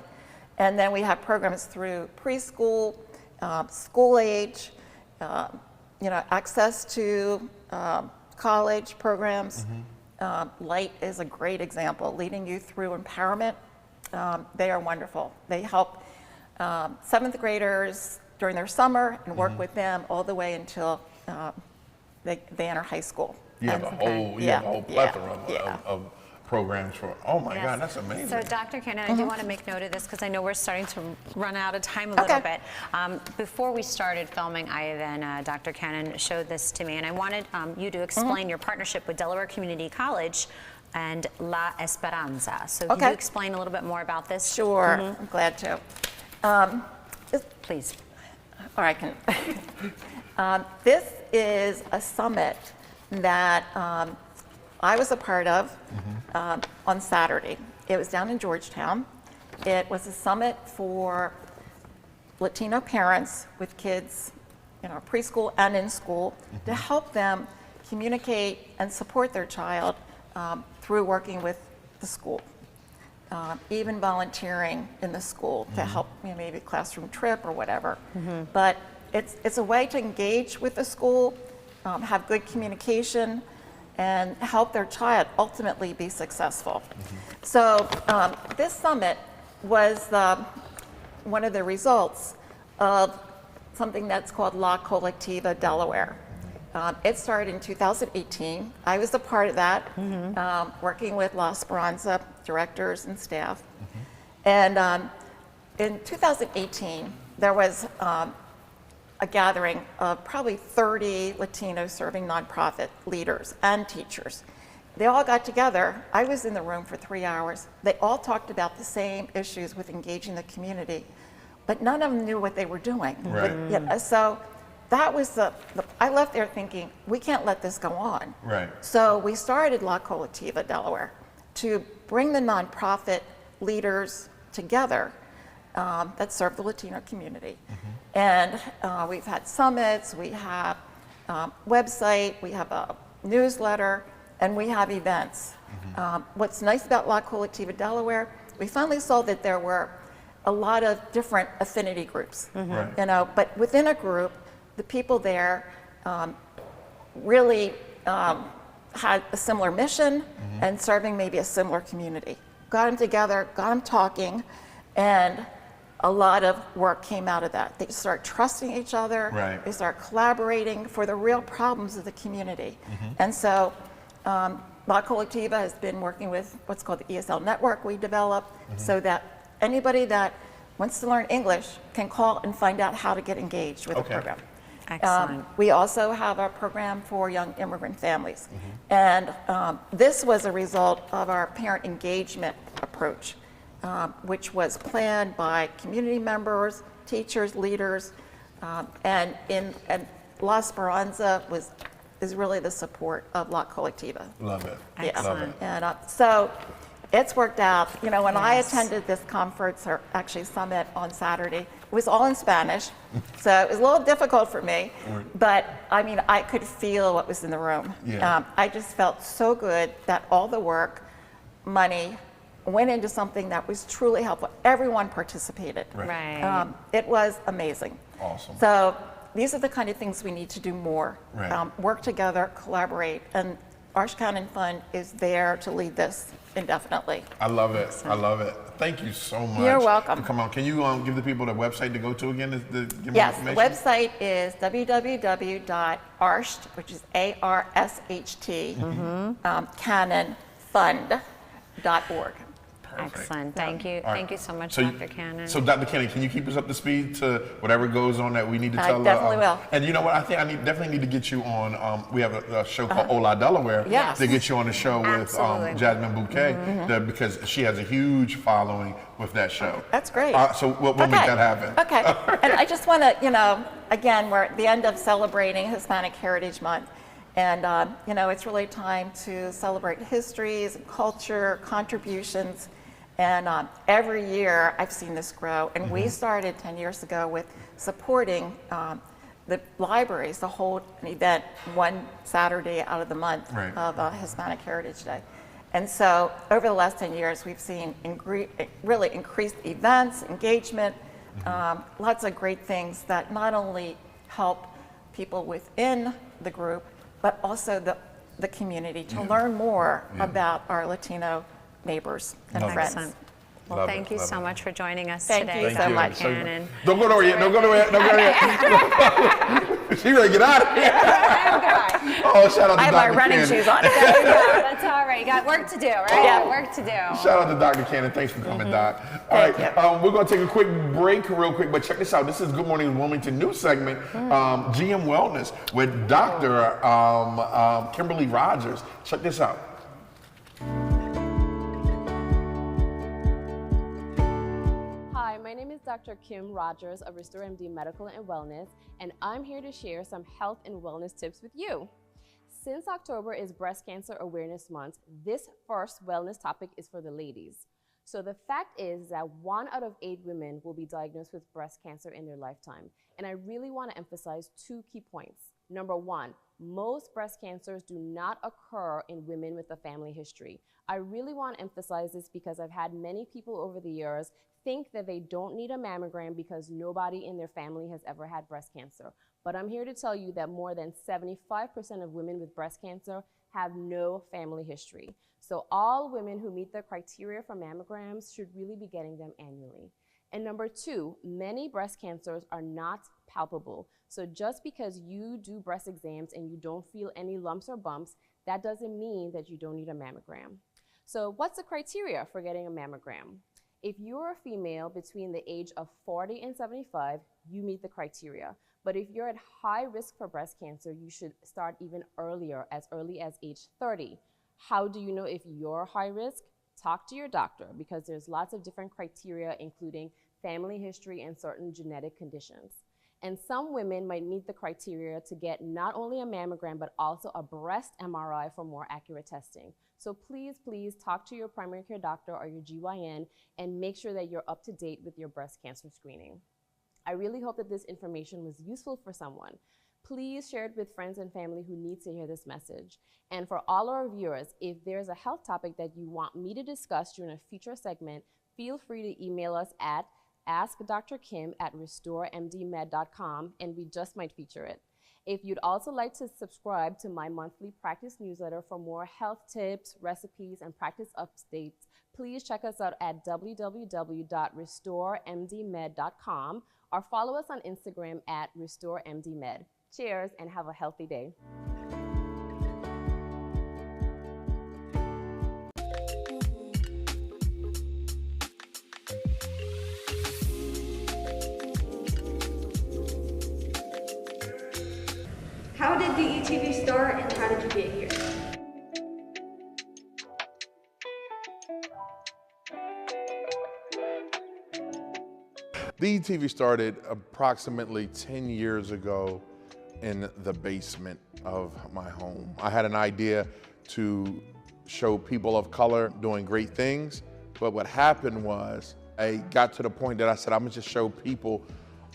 And then we have programs through preschool, school age, access to college programs. Light is a great example, leading you through empowerment. They are wonderful. They help 7th graders during their summer and work with them all the way until they enter high school. You have a whole plethora of programs for, oh my God, that's amazing. So Dr. Cannon, I do want to make note of this because I know we're starting to run out of time a little bit. Before we started filming, Dr. Cannon showed this to me, and I wanted you to explain your partnership with Delaware Community College and La Esperanza. So can you explain a little bit more about this? Sure, I'm glad to. Please. Or I can. This is a summit that I was a part of on Saturday. It was down in Georgetown. It was a summit for Latino parents with kids, preschool and in school, to help them communicate and support their child through working with the school. Even volunteering in the school to help, maybe a classroom trip or whatever. But it's a way to engage with the school, have good communication, and help their child ultimately be successful. So this summit was one of the results of something that's called La Colectiva Delaware. It started in 2018. I was a part of that, working with La Esperanza directors and staff. And in 2018, there was a gathering of probably 30 Latino serving nonprofit leaders and teachers. They all got together. I was in the room for 3 hours. They all talked about the same issues with engaging the community, but none of them knew what they were doing. Right. So that was I left there thinking, we can't let this go on. Right. So we started La Colectiva Delaware to bring the nonprofit leaders together that serve the Latino community. And we've had summits, we have website, we have a newsletter, and we have events. What's nice about La Colectiva Delaware, we finally saw that there were a lot of different affinity groups. But within a group, the people there really had a similar mission and serving maybe a similar community. Got them together, got them talking, and a lot of work came out of that. They start trusting each other, they start collaborating for the real problems of the community. And so La Colectiva has been working with what's called the ESL network we developed, so that anybody that wants to learn English can call and find out how to get engaged with the program. Excellent. We also have a program for young immigrant families. And this was a result of our parent engagement approach, which was planned by community members, teachers, leaders, and La Esperanza is really the support of La Colectiva. Love it. Yeah. Love it. And so it's worked out. You know, when I attended this conference, or actually summit on Saturday, it was all in Spanish. So it was a little difficult for me, but I mean, I could feel what was in the room. Yeah. I just felt so good that all the work, money, went into something that was truly helpful. Everyone participated. Right. It was amazing. Awesome. So these are the kind of things we need to do more. Right. Work together, collaborate, and Arsht Cannon Fund is there to lead this indefinitely. I love it. I love it. Thank you so much. You're welcome. Come on, can you give the people the website to go to again to give me Yes, the information? website is www.arsht, which is ARSHT, cannonfund.org. Excellent. Thank you. All right. Thank you so much, So Dr. Cannon. So, Dr. Cannon, can you keep us up to speed to whatever goes on that we need to I tell? definitely will. And you know what? I think I definitely need to get you on. We have a show called Hola Delaware. Yes. To get you on the show with Absolutely. Jasmine Bouquet, because she has a huge following with that show. That's great. So we'll make that happen. Okay. And I just want to, again, we're at the end of celebrating Hispanic Heritage Month. And, it's really time to celebrate histories, culture, contributions. And every year I've seen this grow. And we started 10 years ago with supporting the libraries to hold an event one Saturday out of the month of Hispanic Heritage Day. And so over the last 10 years, we've seen really increased events, engagement, lots of great things that not only help people within the group, but also the community to learn more about our Latino neighbors and friends. Excellent. Well, thank you so much for joining us Thank today, you so much. Dr. Cannon. Don't go nowhere yet. Don't go nowhere yet. Don't go nowhere yet. She ready to get out of here. Oh, shout out to Dr. I have my running Cannon. shoes on. There you go. That's all right. You got work to do, right? Yeah. Work to do. Shout out to Dr. Cannon. Thanks for coming, Doc. All right, we're going to take a quick break real quick, but check this out. This is Good Morning Wilmington news segment, GM Wellness with Dr. Kimberly Rogers. Check this out. Hi, my name is Dr. Kim Rogers of Restore MD Medical and Wellness, and I'm here to share some health and wellness tips with you. Since October is Breast Cancer Awareness Month, this first wellness topic is for the ladies. So the fact is that 1 out of 8 women will be diagnosed with breast cancer in their lifetime. And I really want to emphasize 2 key points. Number 1, most breast cancers do not occur in women with a family history. I really want to emphasize this because I've had many people over the years think that they don't need a mammogram because nobody in their family has ever had breast cancer. But I'm here to tell you that more than 75% of women with breast cancer have no family history. So all women who meet the criteria for mammograms should really be getting them annually. And number 2, many breast cancers are not palpable. So just because you do breast exams and you don't feel any lumps or bumps, that doesn't mean that you don't need a mammogram. So what's the criteria for getting a mammogram? If you're a female between the age of 40 and 75, you meet the criteria. But if you're at high risk for breast cancer, you should start even earlier, as early as age 30. How do you know if you're high risk? Talk to your doctor, because there's lots of different criteria, including family history and certain genetic conditions. And some women might meet the criteria to get not only a mammogram, but also a breast MRI for more accurate testing. So please, please talk to your primary care doctor or your GYN and make sure that you're up to date with your breast cancer screening. I really hope that this information was useful for someone. Please share it with friends and family who need to hear this message. And for all our viewers, if there's a health topic that you want me to discuss during a future segment, feel free to email us at askdrkim@restoremdmed.com, and we just might feature it. If you'd also like to subscribe to my monthly practice newsletter for more health tips, recipes, and practice updates, please check us out at www.restoremdmed.com or follow us on Instagram at restoremdmed. Cheers and have a healthy day. How did DETV start and how did you get here? DETV started approximately 10 years ago in the basement of my home. I had an idea to show people of color doing great things, but what happened was I got to the point that I said, I'm gonna just show people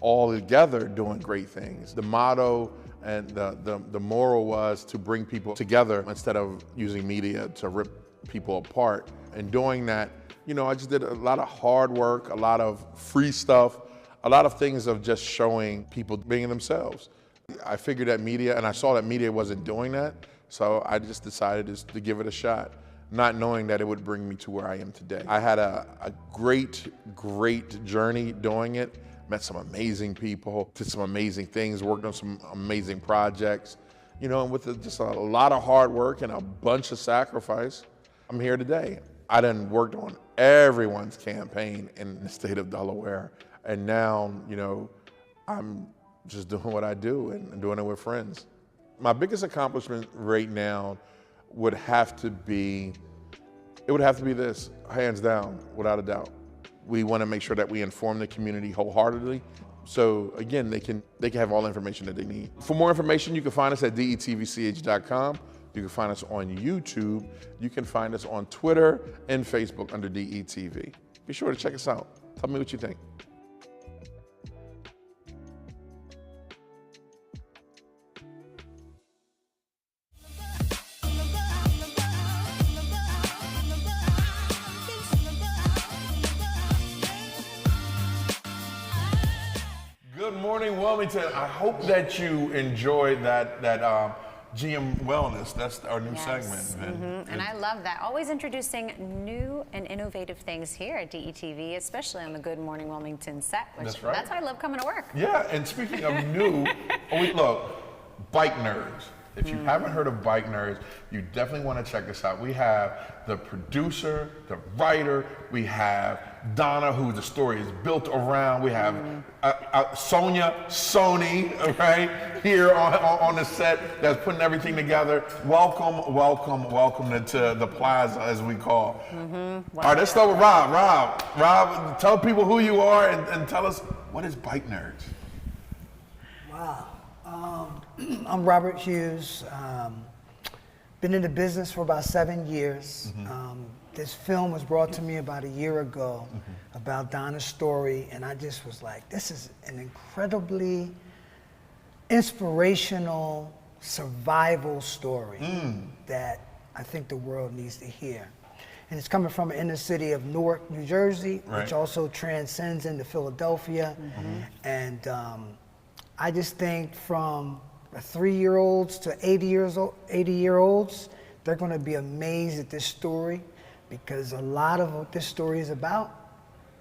all together doing great things. The motto and the moral was to bring people together instead of using media to rip people apart. And doing that, you know, I just did a lot of hard work, a lot of free stuff, a lot of things of just showing people being themselves. I figured that media, and I saw that media wasn't doing that, so I just decided to give it a shot, not knowing that it would bring me to where I am today. I had a great journey doing it, met some amazing people, did some amazing things, worked on some amazing projects, you know, and with just a lot of hard work and a bunch of sacrifice, I'm here today. I done worked on everyone's campaign in the state of Delaware, and now, you know, I'm just doing what I do and doing it with friends. My biggest accomplishment right now would have to be this, hands down, without a doubt. We want to make sure that we inform the community wholeheartedly. So again, they can have all the information that they need. For more information, you can find us at detvch.com. You can find us on YouTube. You can find us on Twitter and Facebook under DETV. Be sure to check us out. Tell me what you think. Good morning, Wilmington. I hope that you enjoyed that GM Wellness. That's our new segment. And I love that. Always introducing new and innovative things here at DETV, especially on the Good Morning Wilmington set. That's right. That's why I love coming to work. Yeah, and speaking of new, look, Bike Nerds. If you haven't heard of Bike Nerds, you definitely want to check us out. We have the producer, the writer, we have Donna, who the story is built around. We have Sonia, Sony, right, here on the set that's putting everything together. Welcome to the plaza, as we call. All right, let's start with Rob. Rob, tell people who you are and tell us, what is Bike Nerds? Wow. I'm Robert Hughes. Been in the business for about 7 years. This film was brought to me about a year ago about Donna's story, and I just was like, this is an incredibly inspirational survival story that I think the world needs to hear. And it's coming from an inner city of Newark, New Jersey, which also transcends into Philadelphia. And I just think from 3-year-olds to 80-year-olds, they're going to be amazed at this story, because a lot of what this story is about,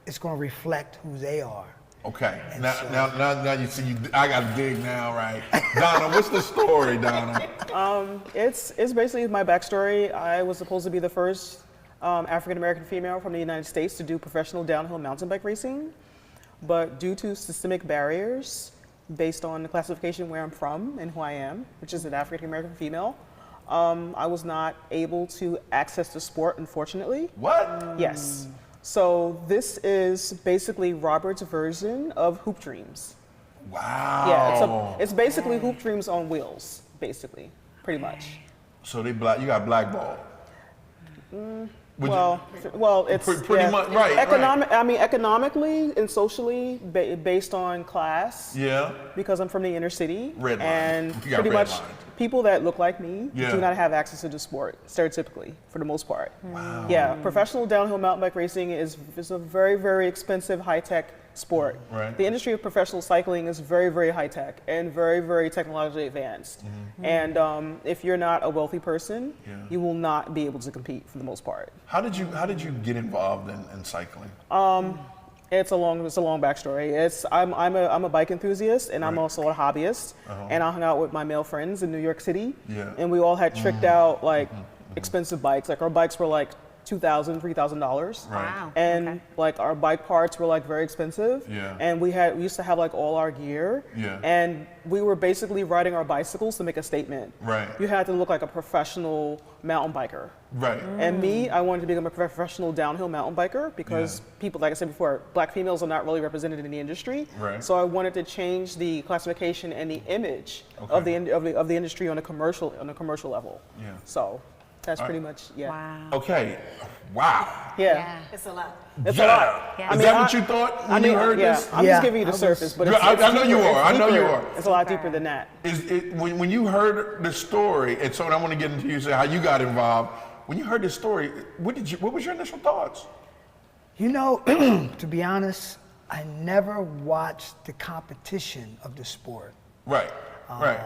it's going to reflect who they are. Okay, now you see, I got to dig now, right? Donna, what's the story, Donna? It's basically my backstory. I was supposed to be the first African-American female from the United States to do professional downhill mountain bike racing, but due to systemic barriers, based on the classification where I'm from and who I am, which is an African-American female, I was not able to access the sport, unfortunately. What? Yes. So this is basically Robert's version of Hoop Dreams. Wow. Yeah, it's basically Hoop Dreams on wheels, basically, pretty much. So you got blackballed. Well, it's pretty much right. I mean, economically and socially, based on class. Yeah. Because I'm from the inner city, red line. And you got pretty red much line. People that look like me do not have access to the sport, stereotypically, for the most part. Wow. Yeah, professional downhill mountain bike racing is a very, very expensive, high-tech sport. Right. The industry of professional cycling is very, very high-tech and very, very technologically advanced. And if you're not a wealthy person, you will not be able to compete for the most part. How did you get involved in cycling? It's a long backstory. I'm a bike enthusiast, and I'm also a hobbyist. And I hung out with my male friends in New York City, and we all had tricked out like expensive bikes. Like our bikes were like $2,000, $3,000. Right. Wow. And like our bike parts were like very expensive. Yeah. And we used to have like all our gear. Yeah. And we were basically riding our bicycles to make a statement. Right. You had to look like a professional mountain biker. Right. And me, I wanted to become a professional downhill mountain biker because people, like I said before, black females are not really represented in the industry. Right. So I wanted to change the classification and the image of the industry on a commercial level. Yeah. So that's pretty much Wow. Okay. Wow. Yeah. It's a lot. It's a lot. Is that what you thought when you heard this? I'm just giving you the surface, but it's I know you deeper. are. I know you deeper. are. It's a lot deeper than that. When you heard the story, and so I want to get into you, say how you got involved. When you heard this story, what was your initial thoughts? You know, to be honest, I never watched the competition of the sport. Right. Right.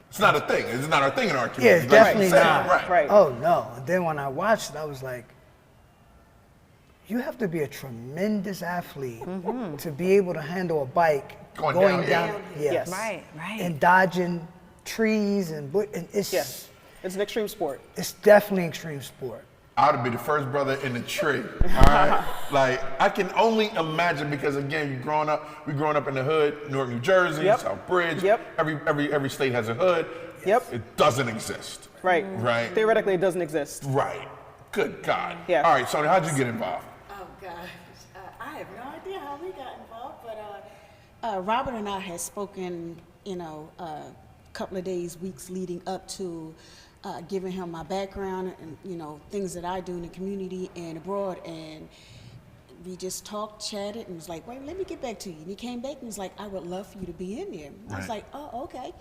It's not a thing. It's not a thing in our community. Yeah, it's definitely not. Right. Oh no. And then when I watched it, I was like, you have to be a tremendous athlete to be able to handle a bike going down. Yes. Right. And dodging trees and it's it's an extreme sport. It's definitely an extreme sport. I ought to be the first brother in the tree. All right. Like I can only imagine because again, we growing up in the hood, Newark, New Jersey, South Bridge. Every state has a hood. It doesn't exist. Right. Right. Theoretically, it doesn't exist. Right. Good God. Yeah. All right. So how'd you get involved? Oh gosh, I have no idea how we got involved, but Robert and I had spoken, a couple of days, weeks leading up to giving him my background and things that I do in the community and abroad, and we just talked, chatted, and was like, wait, let me get back to you. And he came back and was like, I would love for you to be in there. I was like, oh, okay.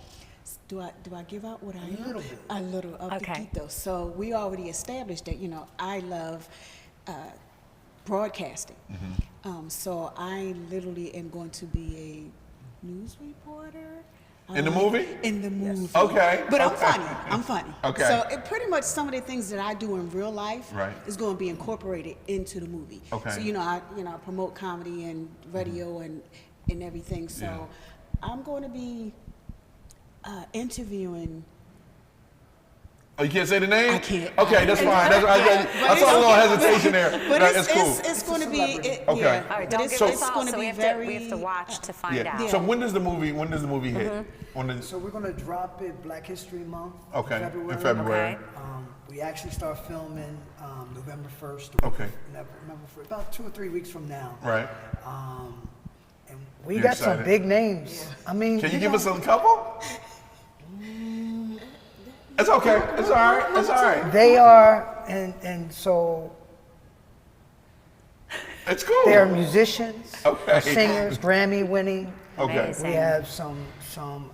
Do I give out what I am? A little of poquito. So we already established that I love broadcasting. So I literally am going to be a news reporter. In the movie? In the movie. Okay. But I'm funny. Okay. So pretty much some of the things that I do in real life Right. is going to be incorporated into the movie. Okay. So I promote comedy and radio and everything. So I'm going to be interviewing. Oh, you can't say the name? I can't. Okay, that's fine. I saw a little hesitation there. But it's cool. It's going to be. Okay. All right, don't give us all, gonna so be we have to watch to find out. So when does the movie hit? So we're going to drop it Black History Month. Okay. In February. We actually start filming November 1st. Okay. November 1st, about 2 or 3 weeks from now. Right. And we You got excited? some big names. I mean, Can you give us a couple? It's okay. It's all right. It's all right. They are, and so it's cool. They're musicians, Okay. singers, Grammy winning. Okay. We have some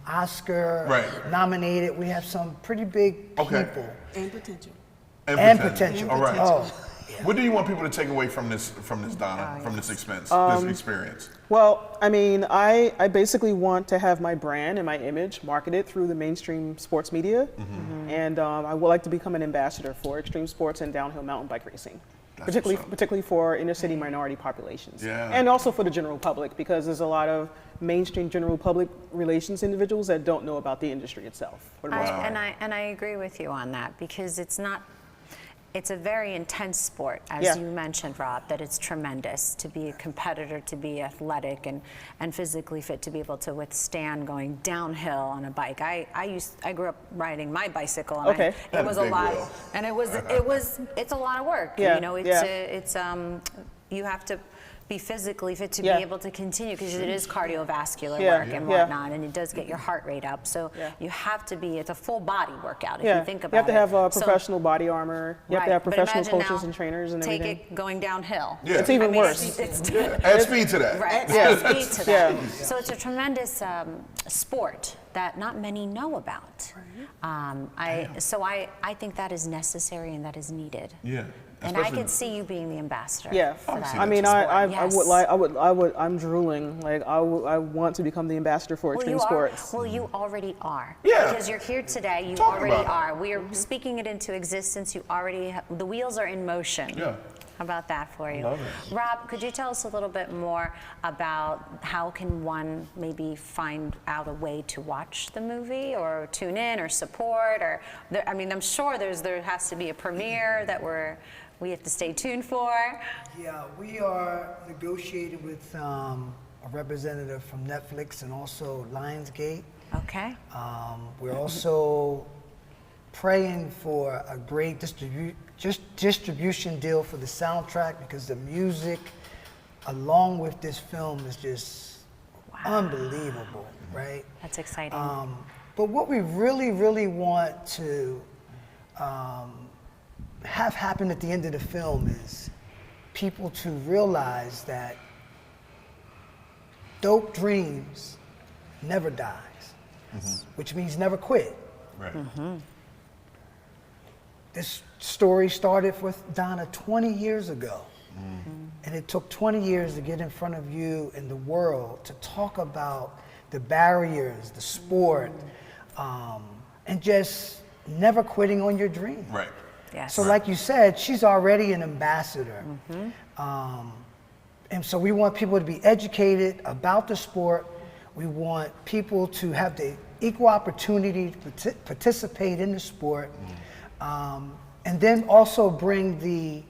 Oscar nominated. We have some pretty big people. And potential. And potential. All right. Oh. What do you want people to take away from this, Donna, from this experience? Well, I mean, I basically want to have my brand and my image marketed through the mainstream sports media. And I would like to become an ambassador for extreme sports and downhill mountain bike racing. Particularly for inner city minority populations. Yeah. And also for the general public, because there's a lot of mainstream general public relations individuals that don't know about the industry itself. And I agree with you on that, because it's a very intense sport, as you mentioned, Rob, that it's tremendous to be a competitor, to be athletic and physically fit, to be able to withstand going downhill on a bike. I grew up riding my bicycle, and it was a lot, and it's a lot of work. You have to be physically fit to be able to continue, because it is cardiovascular work and whatnot, and it does get your heart rate up. So you have to be, it's a full body workout if you think about it. You have to have professional body armor. You have to have professional coaches now, and trainers and everything. Take it going downhill. Yeah. It's even worse. Add speed to that. Right, add speed to that. So it's a tremendous sport that not many know about. So I think that is necessary and that is needed. Yeah. And I could see you being the ambassador. Yeah, I mean, I'm drooling. Like, I want to become the ambassador for extreme sports. Well, you already are. Yeah. Because you're here today, you already are. We are speaking it into existence. You already, the wheels are in motion. Yeah. How about that for you? Love it. Rob, could you tell us a little bit more about how can one maybe find out a way to watch the movie or tune in or support? Or I'm sure there has to be a premiere that we're we have to stay tuned for? Yeah, we are negotiating with a representative from Netflix and also Lionsgate. Okay. We're also praying for a great distribution deal for the soundtrack, because the music along with this film is just unbelievable, right? That's exciting. But what we really, really want to have happen at the end of the film is people to realize that dope dreams never dies, which means never quit. Right. This story started with Donna 20 years ago. And it took 20 years to get in front of you and the world to talk about the barriers, the sport, and just never quitting on your dream. Right. Yes. So like you said, she's already an ambassador. And so we want people to be educated about the sport. We want people to have the equal opportunity to participate in the sport. And then also bring the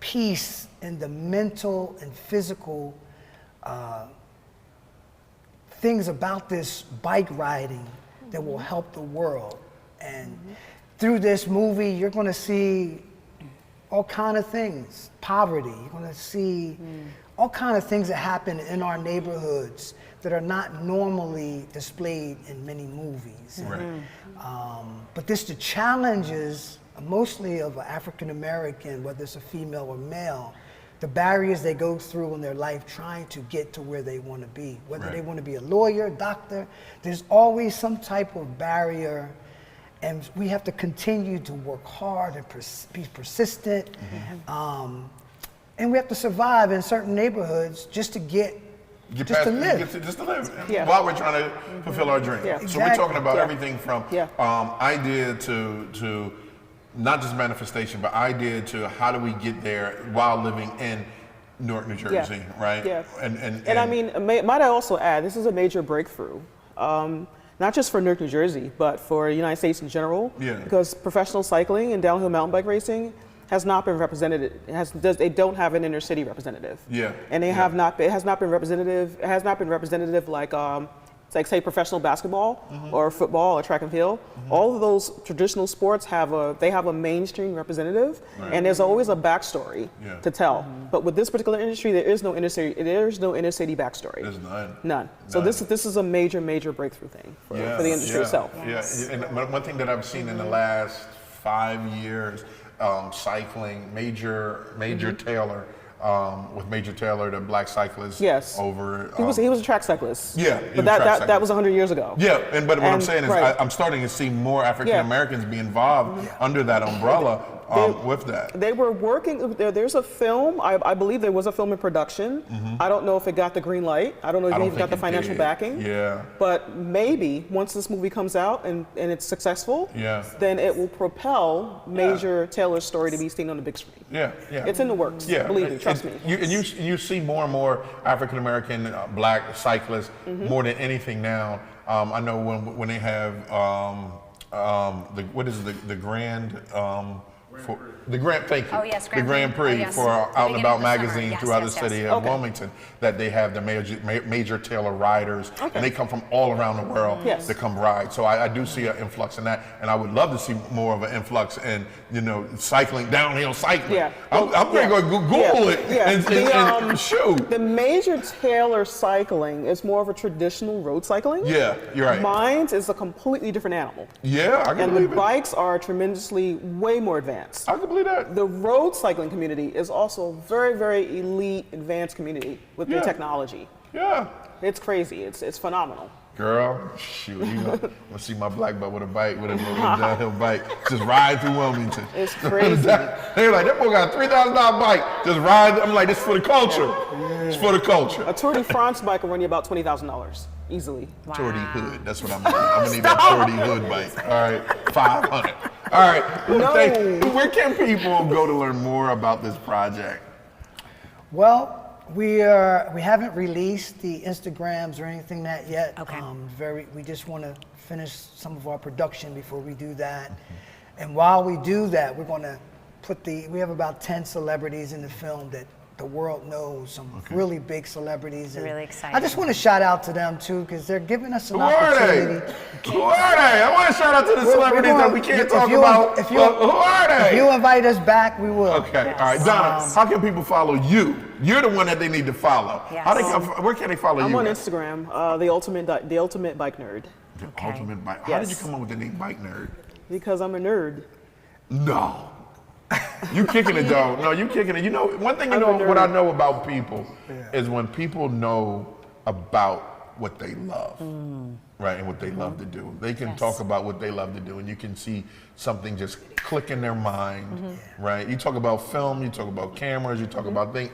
peace and the mental and physical things about this bike riding that will help the world. And through this movie, you're going to see all kind of things, poverty. You're going to see all kind of things that happen in our neighborhoods that are not normally displayed in many movies. Right. But this the challenges mostly of an African American, whether it's a female or male, the barriers they go through in their life trying to get to where they want to be. Whether they want to be a lawyer, doctor, there's always some type of barrier, and we have to continue to work hard and be persistent. And we have to survive in certain neighborhoods just to live. Just to live. Yeah. While we're trying to fulfill our dream. Yeah. So we're talking about Yeah. everything from idea to not just manifestation, but idea to how do we get there while living in Newark, New Jersey, right? Yeah. And I mean, might I also add, this is a major breakthrough. Not just for Newark, New Jersey, but for the United States in general. Yeah. Because professional cycling and downhill mountain bike racing has not been represented. They don't have an inner city representative. Yeah. And they have not. It has not been representative. It has not been representative like say professional basketball or football or track and field. All of those traditional sports have a mainstream representative, and there's always a backstory to tell. But with this particular industry, there is no inner city backstory. There's none. None. So this is a major breakthrough thing for the industry itself. Yeah. And one thing that I've seen in the last 5 years, cycling, Major Taylor. With Major Taylor, the black cyclist. Yes. Over. He was a track cyclist. Yeah. But that was 100 years ago. Yeah, but what I'm saying is I'm starting to see more African Americans be involved under that umbrella with that. They were working. There's a film. I believe there was a film in production. I don't know if it got the green light. I don't know if it even got the financial backing. Yeah. But maybe once this movie comes out and it's successful, then it will propel Major Taylor's story to be seen on the big screen. Yeah. It's in the works. Yeah. Believe me. Trust me. You see more and more African American black cyclists more than anything now. I know when they have the Grand. Thank you. Oh, yes, the Grand Prix for Out and About magazine throughout the city of Wilmington, that they have the Major Taylor riders, and they come from all around the world to come ride. So I do see an influx in that, and I would love to see more of an influx in cycling, downhill cycling. Yeah. I'm going to go Google it and shoot. The Major Taylor cycling is more of a traditional road cycling. Yeah, you're right. Mine is a completely different animal. Yeah, I can believe it. And the bikes are tremendously way more advanced. I can believe that. The road cycling community is also a very, very elite, advanced community with the technology. Yeah. It's crazy. It's phenomenal. Girl, shoot, you know, I see my black butt with a little downhill bike, just ride through Wilmington. It's crazy. They're like, that boy got a $3,000 bike, just ride. I'm like, this is for the culture. It's for the culture. A Tour de France bike will run you about $20,000 easily. Wow. Tour de Hood, that's what I'm gonna need. I'm gonna need that Tour de Hood bike. All right, 500. All right, where can people go to learn more about this project? Well, we haven't released the Instagrams or anything that yet. Okay. We just want to finish some of our production before we do that. And while we do that, we're going to we have about 10 celebrities in the film that the world knows, some really big celebrities. It's really exciting. I just want to shout out to them too, because they're giving us an Who are opportunity. they? Who are they? I want to shout out to the celebrities that we can't talk about. Who are they? If you invite us back, we will. Okay, all right. Donna, how can people follow you? You're the one that they need to follow. Yes. Where can they follow you? I'm on Instagram, the ultimate bike nerd. The ultimate bike. How did you come up with the name Bike Nerd? Because I'm a nerd. No. You kicking it though. No, you kicking it. You know, one thing what I know about people is when people know about what they love, right, and what they love to do. They can talk about what they love to do, and you can see something just click in their mind, right? You talk about film, you talk about cameras, you talk about things.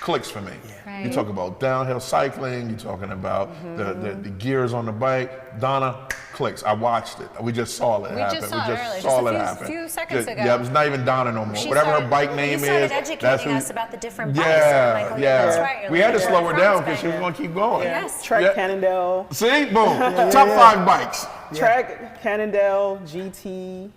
Clicks for me. Right. You talk about downhill cycling, you're talking about the gears on the bike. Donna, clicks. I watched it. We just saw it happen. Just saw it happen. a few seconds ago. Yeah, it was not even Donna no more. Whatever her bike name is. You started educating us about the different bikes. Yeah, That's right. We had to slow her down because she was going to keep going. Yes. Trek Cannondale. See? Boom. Top 5 bikes. Trek, Cannondale, GT,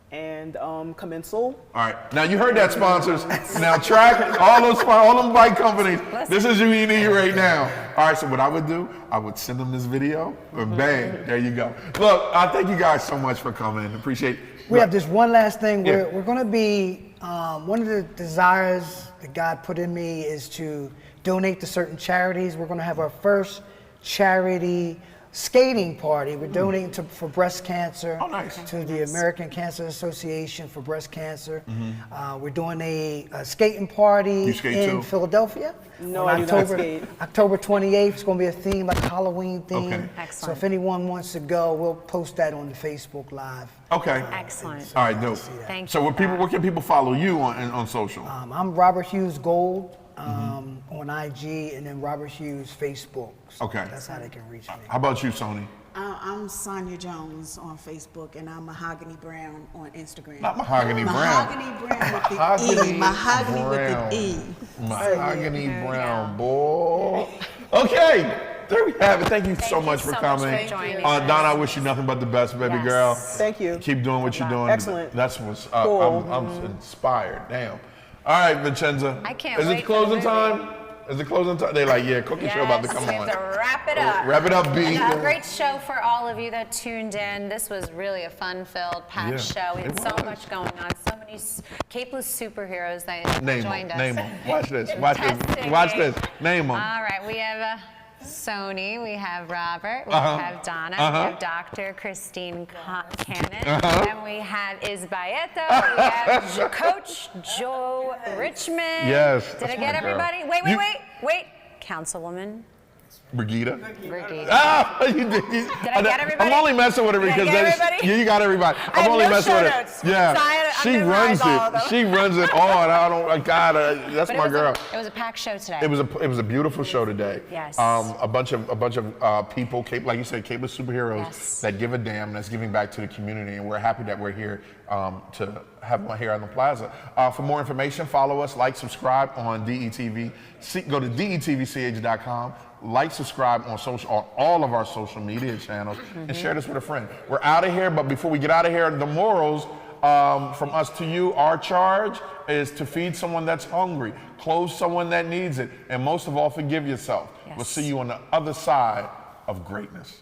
and Commensal. All right, now you heard that, sponsors. Now track all them bike companies. This is who you need right now. All right, so what I would do, I would send them this video, and bang, there you go. Look, I thank you guys so much for coming. Appreciate it. We have just one last thing. We're going to be, one of the desires that God put in me is to donate to certain charities. We're going to have our first charity skating party. We're donating for breast cancer to the American Cancer Association for breast cancer. We're doing a skating party in Philadelphia. No, I do not skate. October 28th. It's going to be a theme, like a Halloween theme. Okay. So if anyone wants to go, we'll post that on the Facebook Live. Okay. Excellent. All right, dope. Thank so where can people follow you on social? I'm Robert Hughes Gold on IG, and then Robert Hughes Facebook. So Okay. That's how they can reach me. How about you, Sony? I'm Sonia Jones on Facebook, and I'm Mahogany Brown on Instagram. Not Mahogany Brown. Mahogany Brown with the E. Mahogany with the E. Mahogany Brown, boy. Okay. There we have it. Thank you so much for coming. Donna, I wish you nothing but the best, baby girl. Thank you. Keep doing what you're doing. Excellent. That's what's up. Cool. I'm inspired. Damn. All right, Vincenza. I can't Is wait it closing time? Is it closing time? They like, yeah, cookie show about to come we on. have to wrap it up. Wrap it up, B. And a great show for all of you that tuned in. This was really a fun-filled, packed show. We had so much going on. So many capeless superheroes that joined us. Name them. Watch this. Watch this. Watch this. Name them. All right, we have Sony, we have Robert, we have Donna, we have Dr. Christine Cannon, and we have Balleto, we have Coach Joe Richmond. Yes. Did I get everybody? Wait. Councilwoman. Brigida. Ah, you did. Did I get everybody? I'm only messing with her because you got everybody. I'm only messing with her. Yeah, so she runs it. She runs it all. I got her. That's my girl. It was a packed show today. It was a beautiful show today. Yes. A bunch of people, like you said, capeless superheroes that give a damn, that's giving back to the community, and we're happy that we're here to have one here on the plaza. For more information, follow us, like, subscribe on DETV. Go to DETVCH.com. Like, subscribe on all of our social media channels, and share this with a friend. We're out of here, but before we get out of here, the morals from us to you, our charge is to feed someone that's hungry, clothe someone that needs it, and most of all, forgive yourself. We'll see you on the other side of greatness.